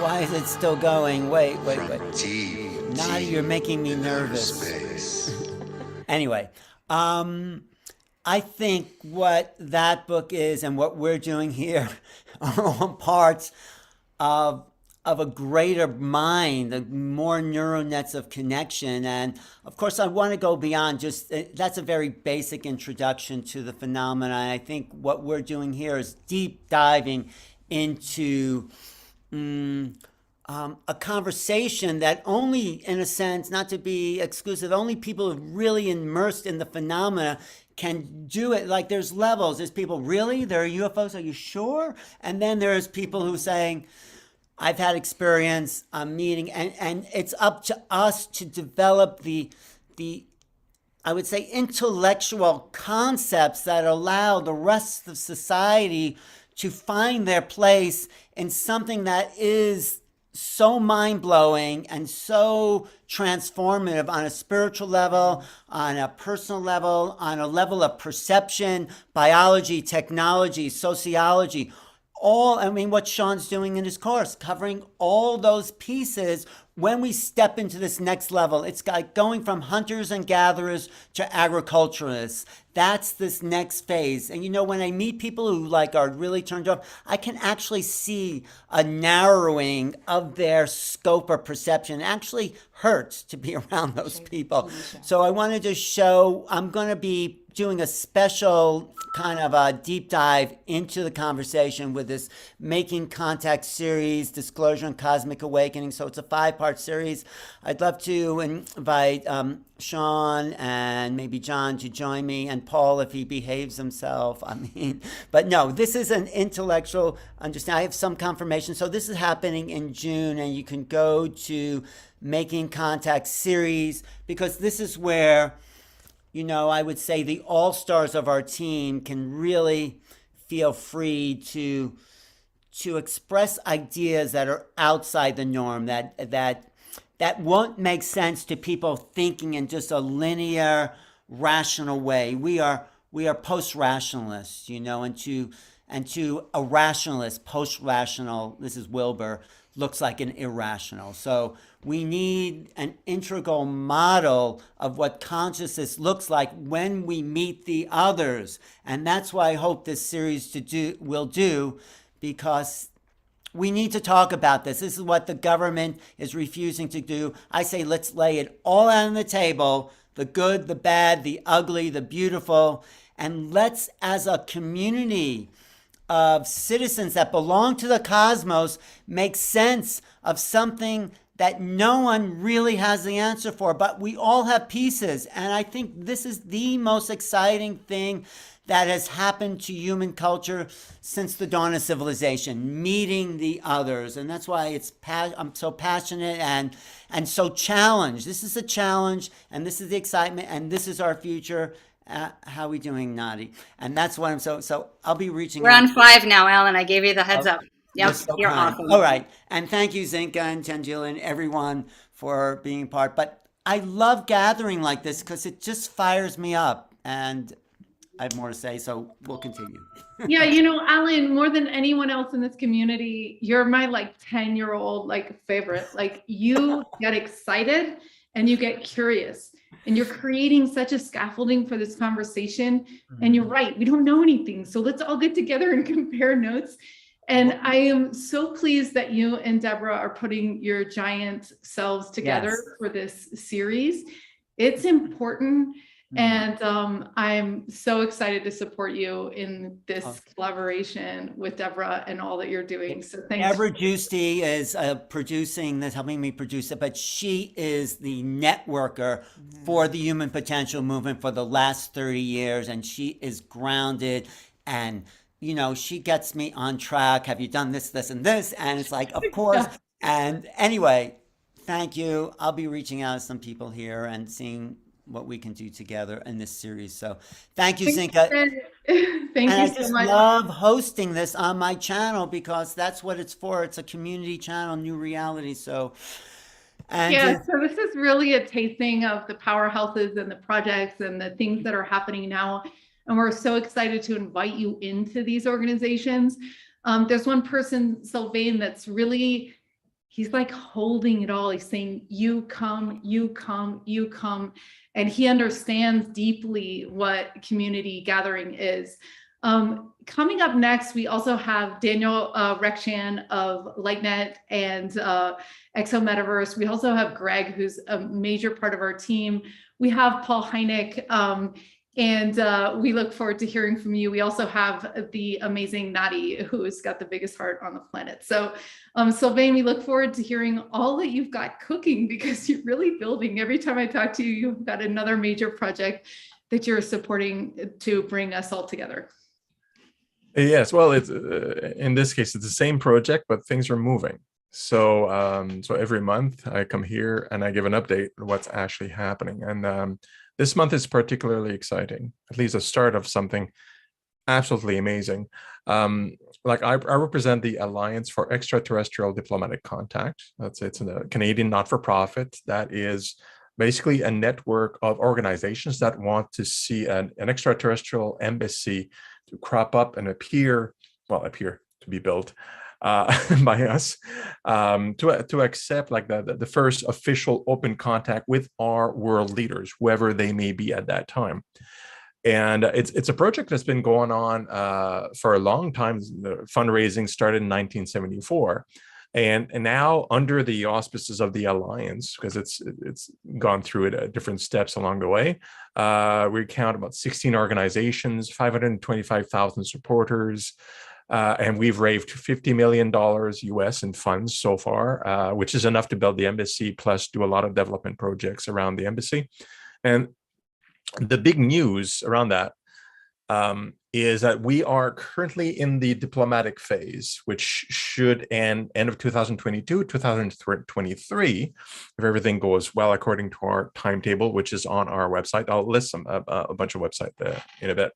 why is it still going? Wait. Nadi, you're making me nervous. Anyway, I think what that book is and what we're doing here are all parts of a greater mind, more neural nets of connection. And of course, I want to go beyond just, that's a very basic introduction to the phenomena. I think what we're doing here is deep diving into a conversation that only, in a sense, not to be exclusive, only people who are really immersed in the phenomena can do it. Like there's levels. There's people, really? There are UFOs? Are you sure? And then there's people who saying, I've had experience, I'm meeting, and it's up to us to develop the I would say intellectual concepts that allow the rest of society to find their place in something that is so mind-blowing and so transformative on a spiritual level, on a personal level, on a level of perception, biology, technology, sociology. What Sean's doing in his course, covering all those pieces when we step into this next level. It's like going from hunters and gatherers to agriculturalists. That's this next phase. And when I meet people who are really turned off, I can actually see a narrowing of their scope of perception. It actually hurts to be around those people. So I wanted to show, I'm going to be doing a special kind of a deep dive into the conversation with this Making Contact series, Disclosure and Cosmic Awakening. So it's a 5-part series. I'd love to invite Sean and maybe John to join me, and Paul if he behaves himself. But no, this is an intellectual understanding. I have some confirmation. So this is happening in June, and you can go to Making Contact series, because this is where I would say the all-stars of our team can really feel free to express ideas that are outside the norm, that won't make sense to people thinking in just a linear, rational way. We are post-rationalists, and to a rationalist, post-rational, this is Wilbur, looks like an irrational. So we need an integral model of what consciousness looks like when we meet the others. And that's why I hope this series will do, because we need to talk about this. This is what the government is refusing to do. I say, let's lay it all out on the table, the good, the bad, the ugly, the beautiful, and let's, as a community of citizens that belong to the cosmos, make sense of something that no one really has the answer for, but we all have pieces. And I think this is the most exciting thing that has happened to human culture since the dawn of civilization, meeting the others. And that's why I'm so passionate and so challenged. This is a challenge, and this is the excitement, and this is our future. How are we doing, Nadi? And that's why I'm so I'll be reaching We're out. on 5 now, Alan. I gave you the heads up. Yep, So you're kind. awesome. All right. And thank you, Zinka and Tangela and everyone for being part. But I love gathering like this because it just fires me up. And I have more to say, so we'll continue. Yeah, Alan, more than anyone else in this community, you're my 10-year-old favorite. You get excited and you get curious. And you're creating such a scaffolding for this conversation. And you're right, we don't know anything. So let's all get together and compare notes And I am so pleased that you and Deborah are putting your giant selves together Yes. for this series. It's important. And I'm so excited to support you in this collaboration with Deborah and all that you're doing. So thanks. Deborah Giusti is producing this, helping me produce it, but she is the networker for the Human Potential Movement for the last 30 years, and she is grounded, and you know, she gets me on track. Have you done this, this, and this? And it's like, of course. Yeah. And anyway, thank you. I'll be reaching out to some people here and seeing what we can do together in this series. So thank you, Zinka. Thank And you I so just much. love hosting this on my channel because that's what it's for. It's a community channel, New Reality. So, and Yeah, so this is really a tasting of the powerhouses and the projects and the things that are happening now. And we're so excited to invite you into these organizations. There's one person, Sylvain, that's really, he's like holding it all. He's saying, you come, you come, you come. And he understands deeply what community gathering is. Coming up next, we also have Daniel Rekshan of LightNet and Exo Metaverse. We also have Greg, who's a major part of our team. We have Paul Hynek, and we look forward to hearing from you. We also have the amazing Nadi, who's got the biggest heart on the planet. So Sylvain, we look forward to hearing all that you've got cooking because you're really building. Every time I talk to you, you've got another major project that you're supporting to bring us all together. Yes, well, it's in this case, it's the same project, but things are moving. So so every month I come here and I give an update on what's actually happening. And this month is particularly exciting, at least the start of something absolutely amazing. Like I represent the Alliance for Extraterrestrial Diplomatic Contact. It's a Canadian not-for-profit that is basically a network of organizations that want to see an extraterrestrial embassy to crop up and appear to be built by us, to accept like the first official open contact with our world leaders, whoever they may be at that time. And it's a project that's been going on for a long time. The fundraising started in 1974. And now under the auspices of the Alliance, because it's gone through it at different steps along the way, we count about 16 organizations, 525,000 supporters, and we've raised $50 million US in funds so far, which is enough to build the embassy, plus do a lot of development projects around the embassy. And the big news around that is that we are currently in the diplomatic phase, which should end of 2022, 2023, if everything goes well according to our timetable, which is on our website. I'll list a bunch of websites there in a bit.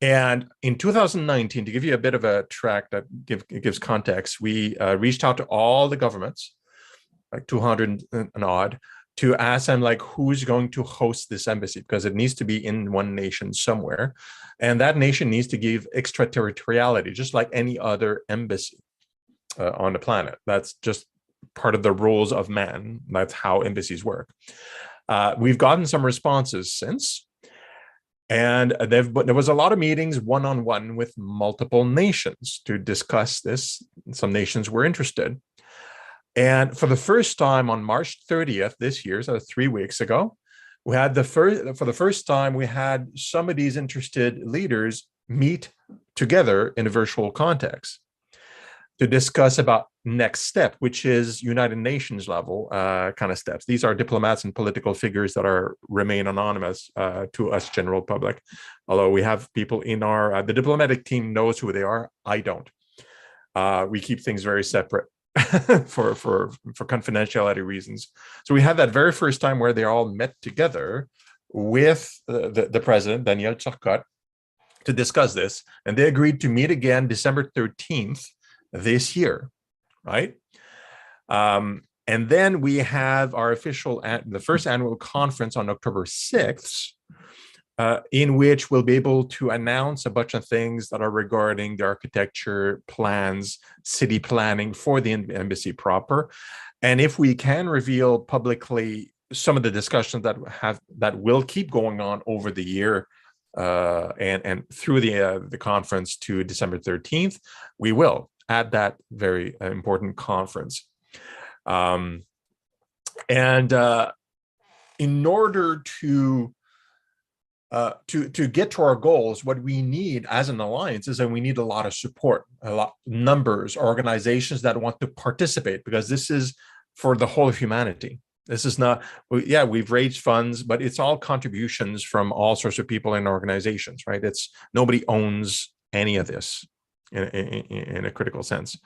And in 2019, to give you a bit of a track that gives context, we reached out to all the governments, like 200 and odd, to ask them like who's going to host this embassy, because it needs to be in one nation somewhere. And that nation needs to give extraterritoriality, just like any other embassy on the planet. That's just part of the rules of man. That's how embassies work. We've gotten some responses since, and there was a lot of meetings one-on-one with multiple nations to discuss this. Some nations were interested. And for the first time on March 30th this year, so 3 weeks ago, we had for the first time, we had some of these interested leaders meet together in a virtual context to discuss about next step, which is United Nations level kind of steps. These are diplomats and political figures that remain anonymous to us general public. Although we have people in the diplomatic team knows who they are. I don't. We keep things very separate. for confidentiality reasons. So we had that very first time where they all met together with the president, Daniel Turcotte, to discuss this. And they agreed to meet again December 13th this year, right? And then we have our the first annual conference on October 6th, in which we'll be able to announce a bunch of things that are regarding the architecture, plans, city planning for the embassy proper. And if we can reveal publicly some of the discussions that will keep going on over the year and through the conference to December 13th, we will at that very important conference. And in order to get to our goals, what we need as an alliance is that we need a lot of support, numbers, organizations that want to participate, because this is for the whole of humanity. This is not, we've raised funds, but it's all contributions from all sorts of people and organizations, right? Nobody owns any of this in a critical sense.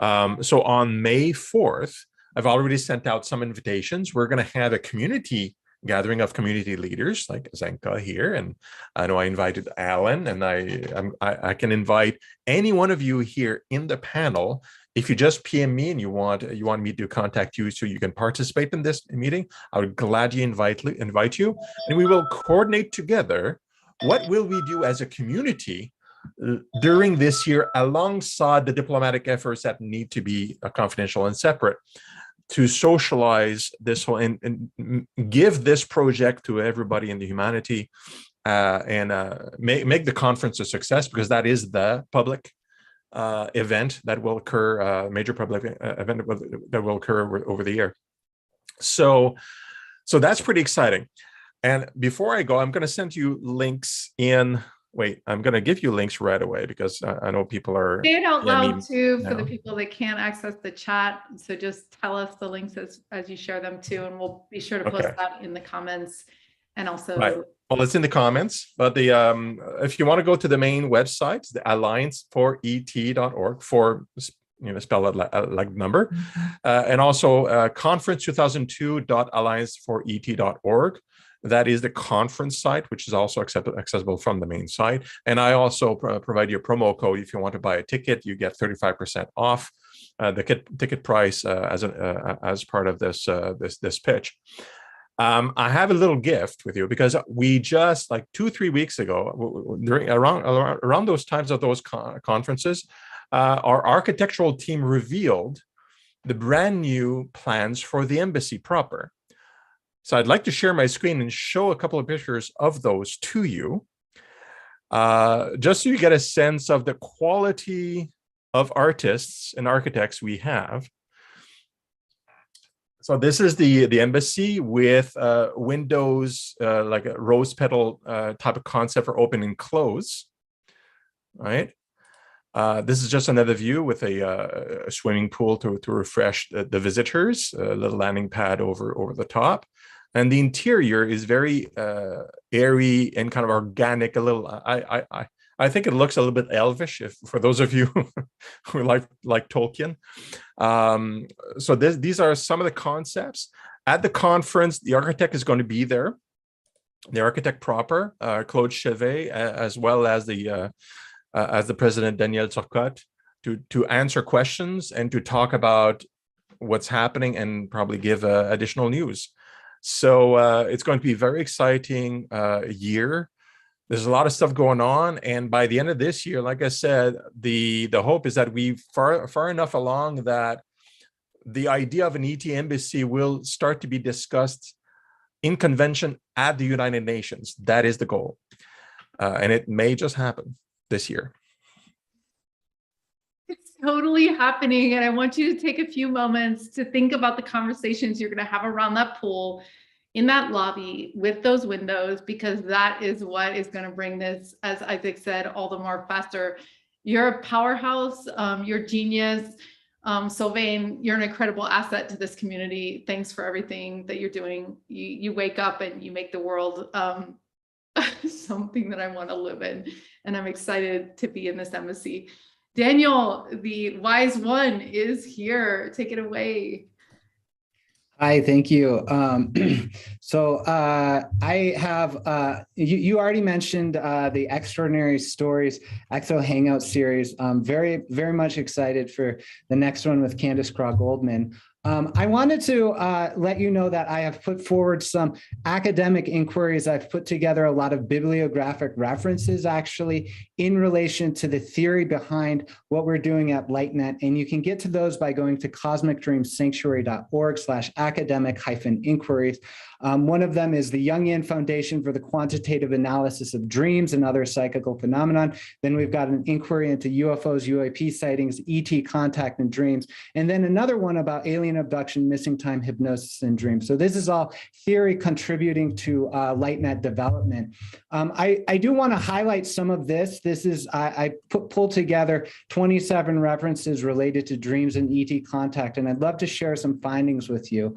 So on May 4th, I've already sent out some invitations. We're going to have a community gathering of community leaders like Zenka here, and I know I invited Alan, and I can invite any one of you here in the panel. If you just PM me and you want me to contact you so you can participate in this meeting, I would gladly invite you, and we will coordinate together what will we do as a community during this year, alongside the diplomatic efforts that need to be confidential and separate, to socialize this whole and give this project to everybody in the humanity, and make the conference a success, because that is the public event that will occur, major public event that will occur over the year. So that's pretty exciting. And before I go, I'm going to send you links in. Wait, I'm going to give you links right away, because I know people are. Say it out loud too for now. the people that can't access the chat. So just tell us the links as you share them too, and we'll be sure to post that in the comments. And also, right. Well, it's in the comments, but if you want to go to the main website, the allianceforet.org, for spell it like number, and also conference2002.allianceforet.org. That is the conference site, which is also accessible from the main site. And I also provide you a promo code. If you want to buy a ticket, you get 35% off the ticket price as part of this pitch. I have a little gift with you, because we just, like 2-3 weeks ago, around those times of those conferences, our architectural team revealed the brand new plans for the embassy proper. So I'd like to share my screen and show a couple of pictures of those to you, just so you get a sense of the quality of artists and architects we have. So this is the embassy with windows, like a rose petal type of concept for open and close, right? This is just another view with a swimming pool to refresh the visitors, a little landing pad over the top. And the interior is very airy and kind of organic, a little, I think it looks a little bit elvish, for those of you who like Tolkien. So these are some of the concepts. At the conference, the architect is going to be there, the architect proper, Claude Chevet, as well as the president, Daniel Turcotte, to answer questions and to talk about what's happening and probably give additional news. So it's going to be a very exciting year. There's a lot of stuff going on, and by the end of this year, like I said, the hope is that we're far enough along that the idea of an ET embassy will start to be discussed in convention at the United Nations. That is the goal, and it may just happen this year. it's totally happening. And I want you to take a few moments to think about the conversations you're going to have around that pool, in that lobby, with those windows, because that is what is going to bring this, as Isaac said, all the more faster. You're a powerhouse, you're genius. Sylvain, you're an incredible asset to this community. Thanks for everything that you're doing. You wake up and you make the world something that I want to live in. And I'm excited to be in this embassy. Daniel, the wise one, is here. Take it away. Hi, thank you. So I have, you already mentioned the Extraordinary Stories Exo Hangout series. I'm very, very much excited for the next one with Candace Craw Goldman. I wanted to let you know that I have put forward some academic inquiries. I've put together a lot of bibliographic references actually in relation to the theory behind what we're doing at LightNet. And you can get to those by going to cosmicdreamsanctuary.org/academic-inquiries. One of them is the Jungian Foundation for the Quantitative Analysis of Dreams and Other Psychical Phenomenon. Then we've got an inquiry into UFOs, UAP sightings, ET contact and dreams. And then another one about alien abduction, missing time, hypnosis, and dreams. So this is all theory contributing to LightNet development. I do want to highlight some of this. This is, I pulled together 27 references related to dreams and ET contact, and I'd love to share some findings with you.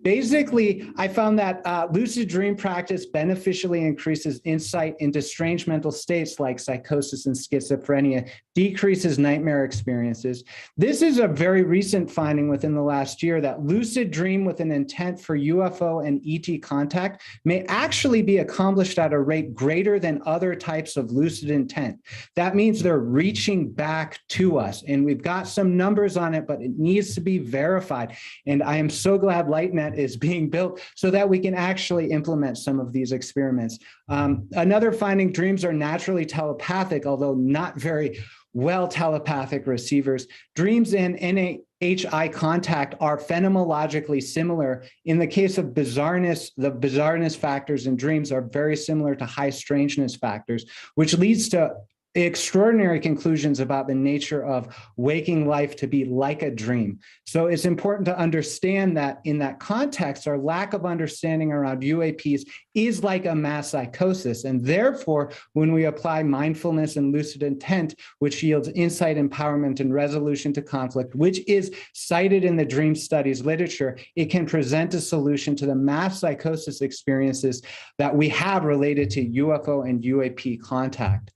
Basically, I found that lucid dream practice beneficially increases insight into strange mental states like psychosis and schizophrenia, decreases nightmare experiences. This is a very recent finding within the last year that lucid dream with an intent for UFO and ET contact may actually be accomplished at a rate greater than other types of lucid intent. That means they're reaching back to us, and we've got some numbers on it, but it needs to be verified. And I am so glad LightNet is being built so that we can actually implement some of these experiments. Another finding, dreams are naturally telepathic, although not very well telepathic receivers. Dreams and NHI contact are phenomenologically similar. In the case of bizarreness, the bizarreness factors in dreams are very similar to high strangeness factors, which leads to extraordinary conclusions about the nature of waking life to be like a dream. So it's important to understand that in that context, our lack of understanding around UAPs is like a mass psychosis. And therefore, when we apply mindfulness and lucid intent, which yields insight, empowerment, and resolution to conflict, which is cited in the dream studies literature, it can present a solution to the mass psychosis experiences that we have related to UFO and UAP contact.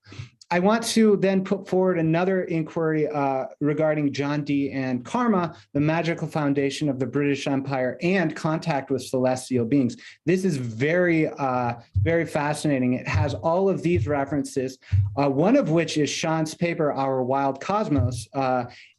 I want to then put forward another inquiry regarding John Dee and Karma, the magical foundation of the British Empire and contact with celestial beings. This is very, very fascinating. It has all of these references, one of which is Sean's paper, Our Wild Cosmos.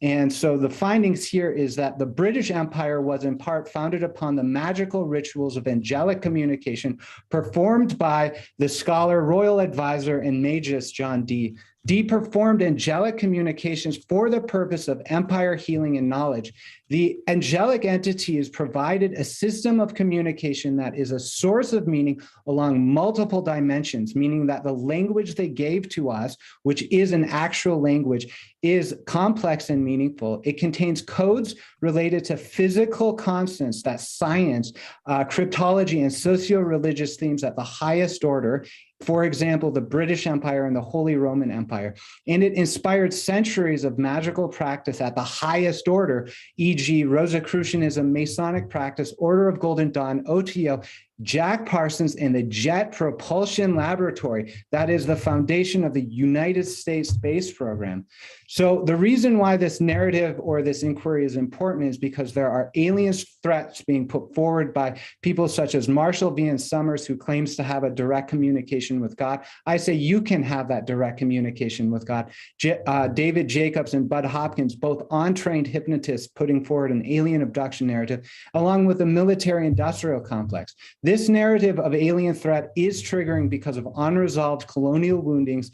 And so the findings here is that the British Empire was in part founded upon the magical rituals of angelic communication performed by the scholar, royal advisor, and magus John Dee. Dee performed angelic communications for the purpose of empire healing and knowledge. The angelic entities provided a system of communication that is a source of meaning along multiple dimensions, meaning that the language they gave to us, which is an actual language, is complex and meaningful. It contains codes related to physical constants, that's science, cryptology, and socio-religious themes at the highest order. For example, the British Empire and the Holy Roman Empire. And it inspired centuries of magical practice at the highest order, e.g. Rosicrucianism, Masonic practice, Order of Golden Dawn, OTO, Jack Parsons, and the Jet Propulsion Laboratory. That is the foundation of the United States space program. So the reason why this narrative or this inquiry is important is because there are alien threats being put forward by people such as Marshall V. and Summers, who claims to have a direct communication with God. I say you can have that direct communication with God. David Jacobs and Bud Hopkins, both untrained hypnotists, putting forward an alien abduction narrative, along with the military-industrial complex. This narrative of alien threat is triggering because of unresolved colonial woundings.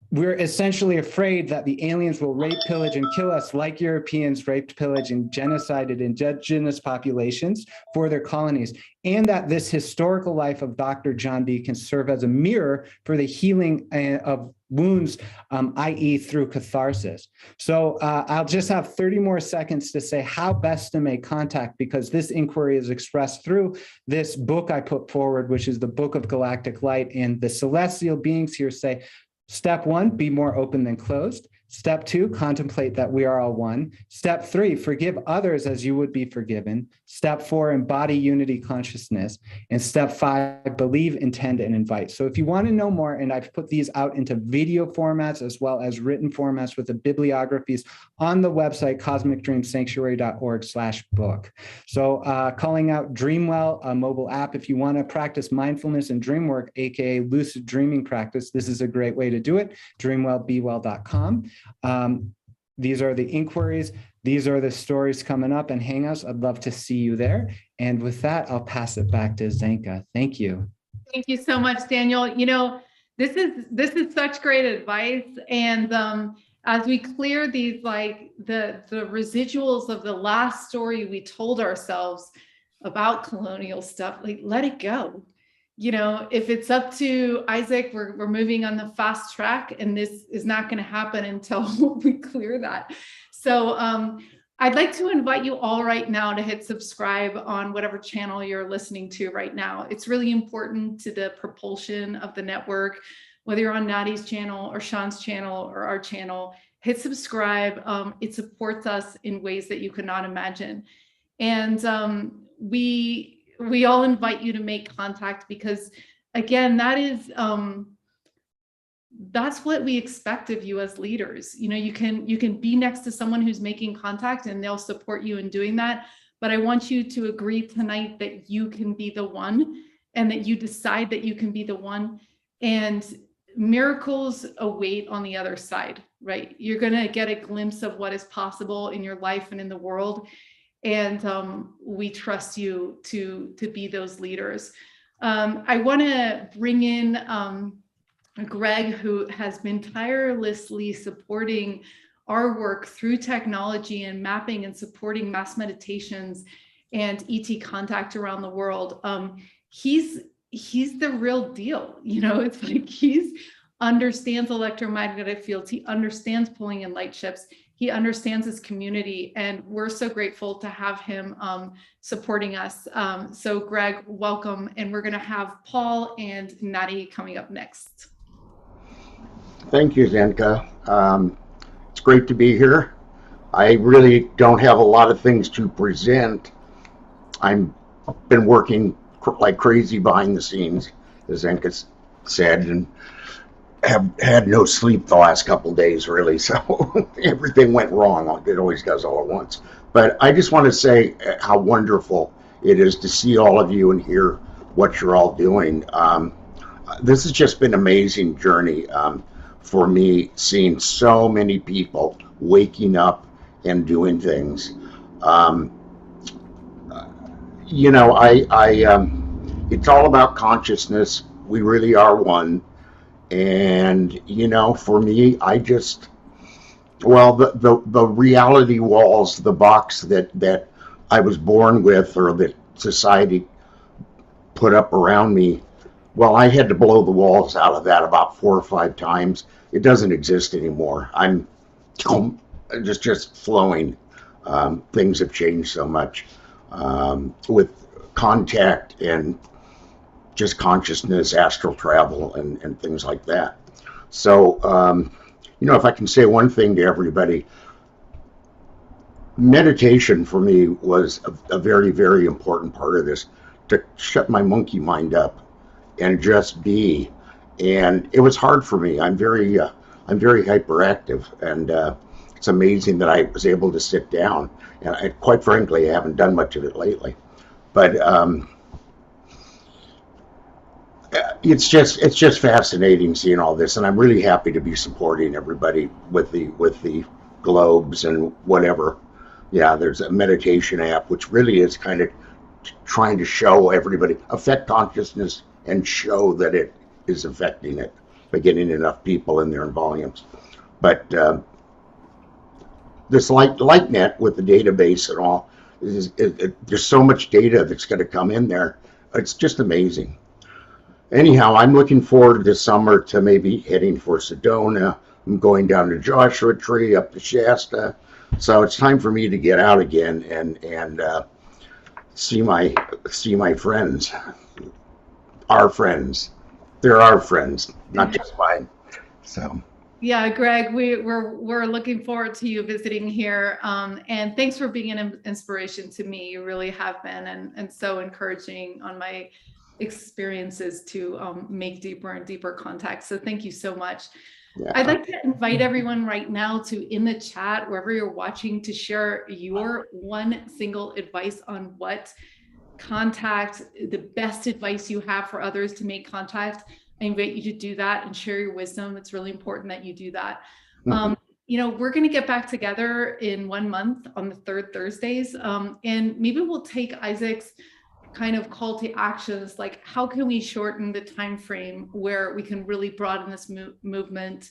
We're essentially afraid that the aliens will rape, pillage, and kill us like Europeans raped, pillaged, and genocided indigenous populations for their colonies, and that this historical life of Dr. John Dee can serve as a mirror for the healing of wounds, i.e. through catharsis. So I'll just have 30 more seconds to say how best to make contact, because this inquiry is expressed through this book I put forward, which is the Book of Galactic Light, and the celestial beings here say, Step 1, be more open than closed. Step 2, contemplate that we are all one. Step 3, forgive others as you would be forgiven. Step 4, embody unity consciousness. And Step 5, believe, intend, and invite. So if you want to know more, and I've put these out into video formats as well as written formats with the bibliographies on the website, cosmicdreamsanctuary.org/book. So calling out Dreamwell, a mobile app. If you want to practice mindfulness and dream work, aka lucid dreaming practice, this is a great way to do it. Dreamwellbewell.com. These are the inquiries. These are the stories coming up and hangouts. I'd love to see you there. And with that, I'll pass it back to Zenka. Thank you. Thank you so much, Daniel. You know, this is such great advice. And as we clear these, like the residuals of the last story we told ourselves about colonial stuff, like let it go. You know, if it's up to Isaac, we're moving on the fast track, and this is not going to happen until we clear that. So I'd like to invite you all right now to hit subscribe on whatever channel you're listening to right now. It's really important to the propulsion of the network, whether you're on Natty's channel or Sean's channel or our channel. Hit subscribe. It supports us in ways that you could not imagine. And we all invite you to make contact, because again, that's what we expect of you as leaders. You know, you can be next to someone who's making contact and they'll support you in doing that. But I want you to agree tonight that you can be the one, and that you decide that you can be the one, and miracles await on the other side, right? You're going to get a glimpse of what is possible in your life and in the world. And we trust you to be those leaders. I want to bring in Greg, who has been tirelessly supporting our work through technology and mapping and supporting mass meditations and ET contact around the world. He's the real deal. You know, it's like he understands electromagnetic fields. He understands pulling in light ships. He understands his community, and we're so grateful to have him supporting us. So Greg, welcome. And we're gonna have Paul and Natty coming up next. Thank you, Zenka. It's great to be here. I really don't have a lot of things to present. I've been working like crazy behind the scenes, as Zenka said, and have had no sleep the last couple of days, really. So everything went wrong. It always does all at once. But I just want to say how wonderful it is to see all of you and hear what you're all doing. This has just been an amazing journey for me, seeing so many people waking up and doing things. You know, it's all about consciousness. We really are one. And, you know, for me, the reality walls, the box that I was born with, or that society put up around me, well, I had to blow the walls out of that about 4 or 5 times. It doesn't exist anymore. I'm just flowing. Things have changed so much with contact and just consciousness, astral travel, and things like that. So, you know, if I can say one thing to everybody, meditation for me was a very, very important part of this, to shut my monkey mind up and just be. And it was hard for me. I'm very hyperactive, and it's amazing that I was able to sit down. And quite frankly, I haven't done much of it lately. But it's just fascinating seeing all this, and I'm really happy to be supporting everybody with the globes and whatever. Yeah, there's a meditation app which really is kind of trying to show everybody, affect consciousness and show that it is affecting it by getting enough people in there in volumes. But this LightNet with the database and all, there's so much data that's going to come in there. It's just amazing. Anyhow, I'm looking forward this summer to maybe heading for Sedona. I'm going down to Joshua Tree, up to Shasta. So it's time for me to get out again and see my friends, our friends. They're our friends, not just mine. So. Yeah, Greg, we're looking forward to you visiting here. And thanks for being an inspiration to me. You really have been, and so encouraging on my experiences to make deeper and deeper contact. So thank you so much. Yeah. I'd like to invite everyone right now to, in the chat, wherever you're watching, to share your one single advice on what contact, the best advice you have for others to make contact. I invite you to do that and share your wisdom. It's really important that you do that. we're going to get back together in 1 month on the third Thursdays. And maybe we'll take Isaac's kind of call to actions, like how can we shorten the time frame where we can really broaden this movement,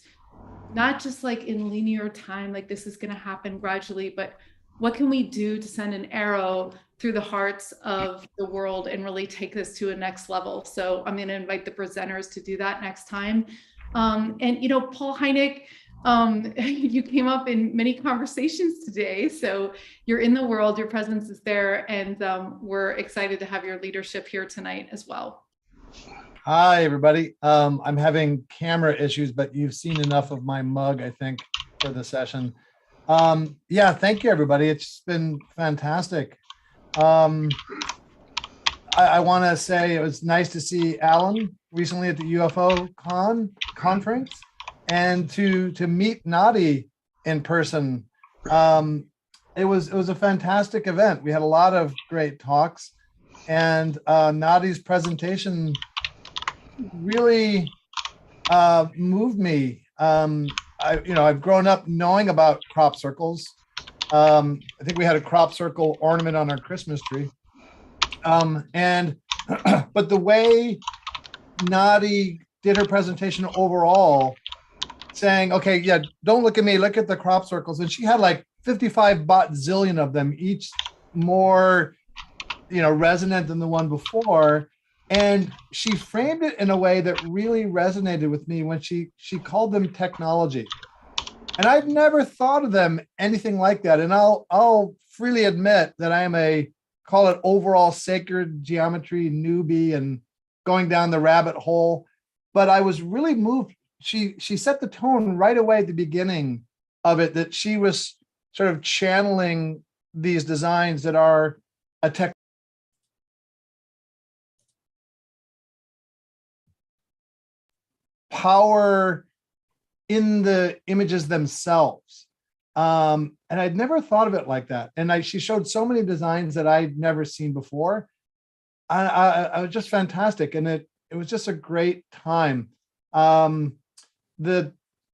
not just like in linear time, like this is going to happen gradually, but what can we do to send an arrow through the hearts of the world and really take this to a next level? So I'm going to invite the presenters to do that next time. And Paul Hynek, you came up in many conversations today, so you're in the world, your presence is there, and we're excited to have your leadership here tonight as well. Hi, everybody. I'm having camera issues, but you've seen enough of my mug, I think, for the session. Yeah, thank you, everybody. It's been fantastic. I want to say it was nice to see Alan recently at the UFO conference, and to meet Nadi in person. It was a fantastic event. We had a lot of great talks, and Nadi's presentation really moved me. I've grown up knowing about crop circles. I think we had a crop circle ornament on our Christmas tree. But the way Nadi did her presentation overall, saying, okay, yeah, don't look at me, look at the crop circles. And she had like 55 zillion of them, each more, resonant than the one before. And she framed it in a way that really resonated with me when she called them technology. And I've never thought of them anything like that. And I'll freely admit that I am call it overall sacred geometry newbie and going down the rabbit hole. But I was really moved. She set the tone right away at the beginning of it, that she was sort of channeling these designs that are a tech power in the images themselves. And I'd never thought of it like that. And she showed so many designs that I'd never seen before. I was just fantastic. And it was just a great time. So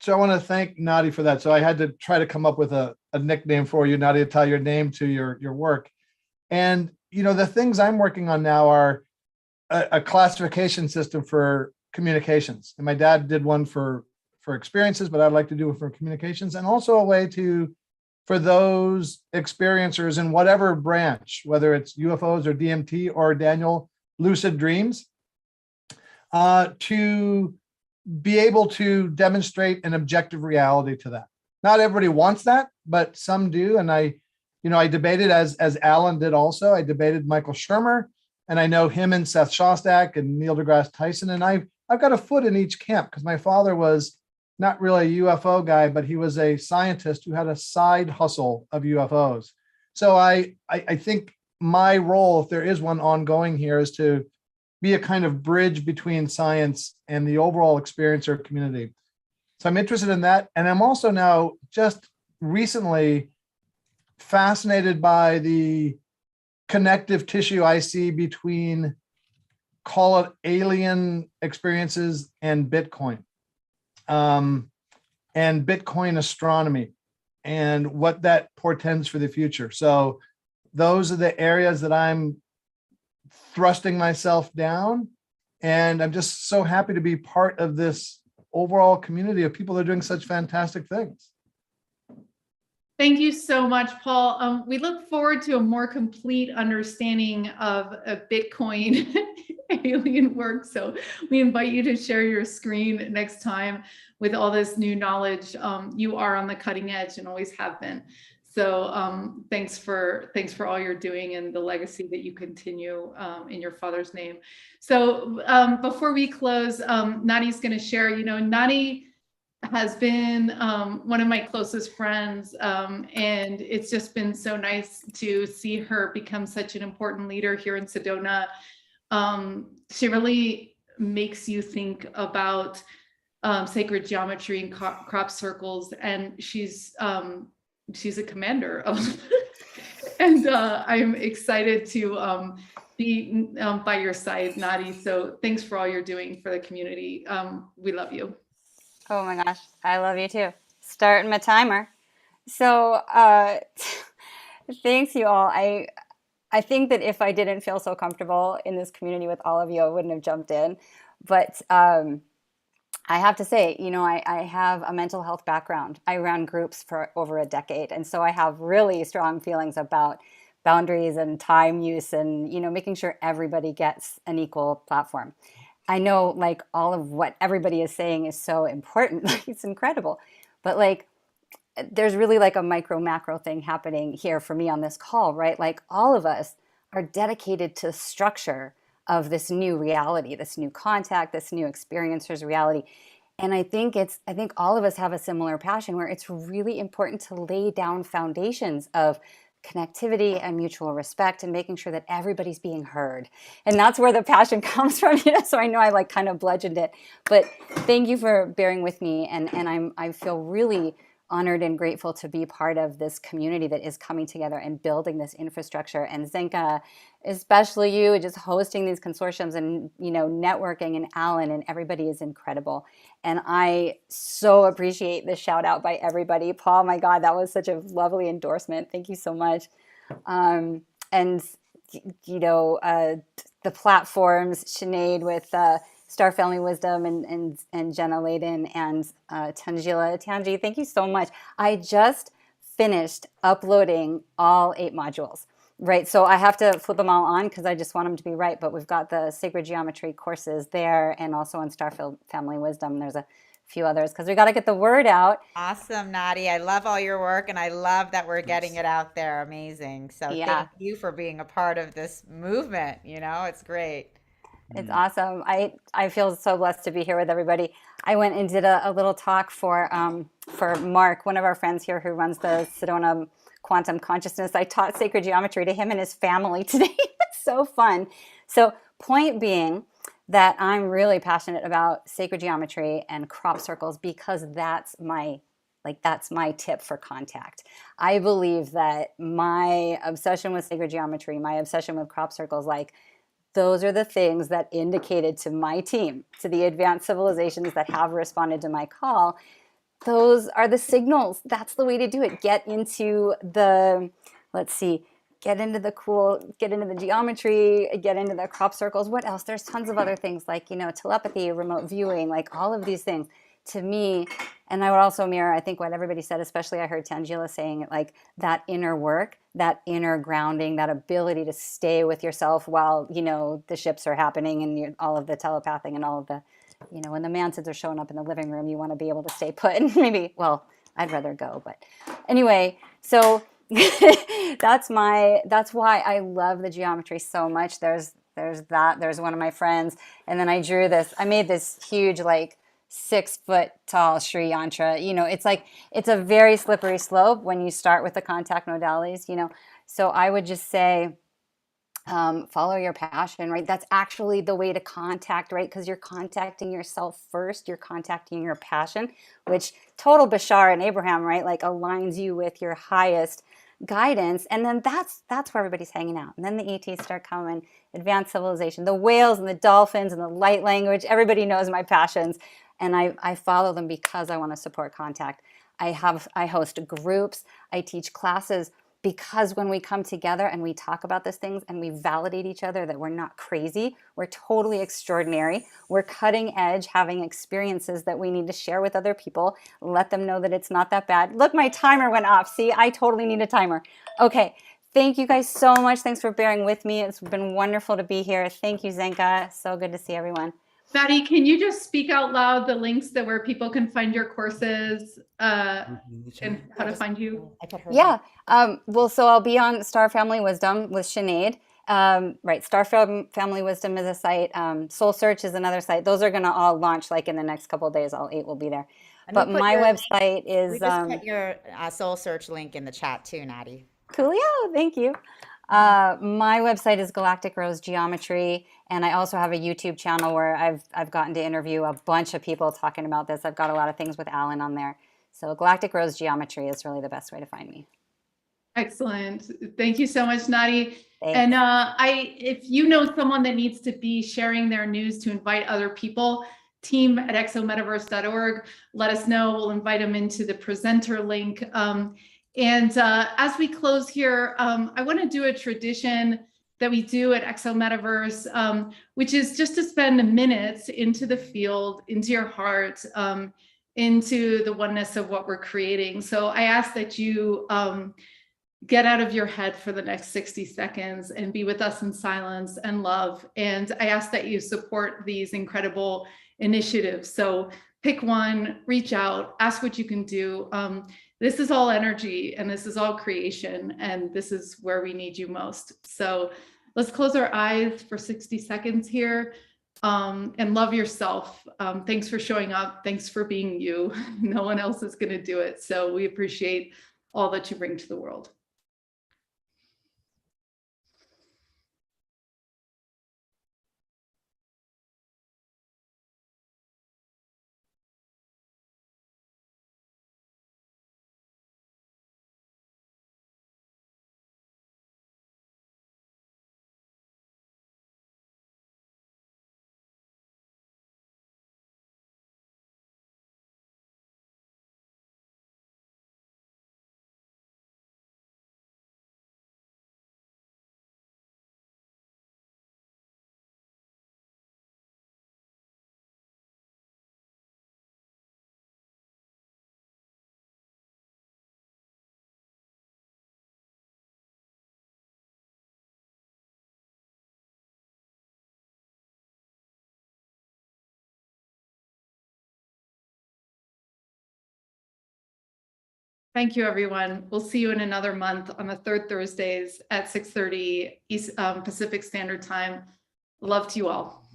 I want to thank Nadi for that. So I had to try to come up with a nickname for you, Nadi, to tie your name to your work. And, the things I'm working on now are a classification system for communications. And my dad did one for experiences, but I'd like to do it for communications, and also a way for those experiencers in whatever branch, whether it's UFOs or DMT or Daniel, lucid dreams, to be able to demonstrate an objective reality to that. Not everybody wants that, but some do. And I debated, as Alan did also, I debated Michael Shermer, and I know him and Seth Shostak and Neil deGrasse Tyson. And I've got a foot in each camp, because my father was not really a UFO guy, but he was a scientist who had a side hustle of UFOs. So I think my role, if there is one ongoing here, is to be a kind of bridge between science and the overall experiencer community. So I'm interested in that. And I'm also now just recently fascinated by the connective tissue I see between, call it, alien experiences and Bitcoin, and Bitcoin astronomy, and what that portends for the future. So those are the areas that I'm thrusting myself down. And I'm just so happy to be part of this overall community of people that are doing such fantastic things. Thank you so much, Paul. We look forward to a more complete understanding of Bitcoin alien work. So we invite you to share your screen next time with all this new knowledge. You are on the cutting edge and always have been. So thanks for all you're doing and the legacy that you continue in your father's name. So before we close, Nadi's going to share. Nadi has been one of my closest friends, and it's just been so nice to see her become such an important leader here in Sedona. She really makes you think about sacred geometry and crop circles, and she's a commander of and I'm excited to be by your side, Nadi. So thanks for all you're doing for the community. We love you. Oh my gosh, I love you too. Starting my timer. So, thanks you all. I think that if I didn't feel so comfortable in this community with all of you, I wouldn't have jumped in. But I have to say, I have a mental health background. I ran groups for over a decade. And so I have really strong feelings about boundaries and time use and, making sure everybody gets an equal platform. I know like all of what everybody is saying is so important. Like it's incredible. But like there's really like a micro macro thing happening here for me on this call, right? Like all of us are dedicated to structure of this new reality, this new contact, this new experiencer's reality. And I think all of us have a similar passion where it's really important to lay down foundations of connectivity and mutual respect and making sure that everybody's being heard. And that's where the passion comes from, so I know I like kind of bludgeoned it, but thank you for bearing with me. And I feel really honored and grateful to be part of this community that is coming together and building this infrastructure. And Zenka, especially you, just hosting these consortiums and networking, and Alan and everybody is incredible. And I so appreciate the shout out by everybody. Paul, my God, that was such a lovely endorsement. Thank you so much. And the platforms, Sinead with Star Family Wisdom and Jenna Layden and Tanji, thank you so much. I just finished uploading all 8 modules, right? So I have to flip them all on because I just want them to be right, but we've got the Sacred Geometry courses there and also on Star Family Wisdom. There's a few others because we got to get the word out. Awesome, Nadi. I love all your work and I love that we're getting it out there. Amazing. So thank you for being a part of this movement. It's great. It's awesome. I feel so blessed to be here with everybody. I went and did a little talk for Mark, one of our friends here who runs the Sedona Quantum Consciousness. I taught sacred geometry to him and his family today. It's so fun. So point being that I'm really passionate about sacred geometry and crop circles because that's my tip for contact. I believe that my obsession with sacred geometry, my obsession with crop circles, those are the things that indicated to my team, to the advanced civilizations that have responded to my call. Those are the signals. That's the way to do it. Get into the, get into the geometry, get into the crop circles. What else? There's tons of other things like, telepathy, remote viewing, all of these things to me. And I would also mirror, I think, what everybody said, especially I heard Tangela saying it, that inner work, that inner grounding, that ability to stay with yourself while, the ships are happening and all of the telepathing and all of the, when the Mansons are showing up in the living room, you want to be able to stay put. And maybe, I'd rather go. But anyway, so that's why I love the geometry so much. There's one of my friends. And then I made this huge, 6 foot tall Sri yantra. It's a very slippery slope when you start with the contact modalities, So I would just say, follow your passion, right? That's actually the way to contact, right? Because you're contacting yourself first. You're contacting your passion, which total Bashar and Abraham, right? Aligns you with your highest guidance. And then that's where everybody's hanging out. And then the ETs start coming, advanced civilization, the whales and the dolphins and the light language. Everybody knows my passions. And I follow them because I want to support contact. I host groups. I teach classes because when we come together and we talk about these things and we validate each other that we're not crazy, we're totally extraordinary, we're cutting edge, having experiences that we need to share with other people, let them know that it's not that bad. Look, my timer went off. See, I totally need a timer. Okay. Thank you guys so much. Thanks for bearing with me. It's been wonderful to be here. Thank you, Zenka. So good to see everyone. Maddie, can you just speak out loud the links that where people can find your courses and how to find you? Yeah. So I'll be on Star Family Wisdom with Sinead. Right. Star Family Wisdom is a site. Soul Search is another site. Those are going to all launch in the next couple of days. All 8 will be there. And but my website is. We just put your Soul Search link in the chat too, Nadi. Coolio. Thank you. My website is Galactic Rose Geometry, and I also have a YouTube channel where I've gotten to interview a bunch of people talking about this. I've got a lot of things with Alan on there. So Galactic Rose Geometry is really the best way to find me. Excellent. Thank you so much, Nadi. Thanks. And if you know someone that needs to be sharing their news to invite other people, team at exometaverse.org. Let us know. We'll invite them into the presenter link. As we close here, I want to do a tradition that we do at Exo Metaverse, which is just to spend minutes into the field, into your heart, into the oneness of what we're creating. So I ask that you get out of your head for the next 60 seconds and be with us in silence and love. And I ask that you support these incredible initiatives. So pick one, reach out, ask what you can do. This is all energy and this is all creation, and this is where we need you most. So let's close our eyes for 60 seconds here, and love yourself. Thanks for showing up. Thanks for being you. No one else is going to do it. So we appreciate all that you bring to the world. Thank you, everyone. We'll see you in another month on the third Thursdays at 6:30 East Pacific Standard Time. Love to you all.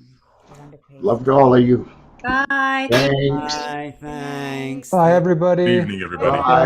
Love to all of you. Bye. Thanks. Bye. Thanks. Bye, everybody. Good evening, everybody. Bye.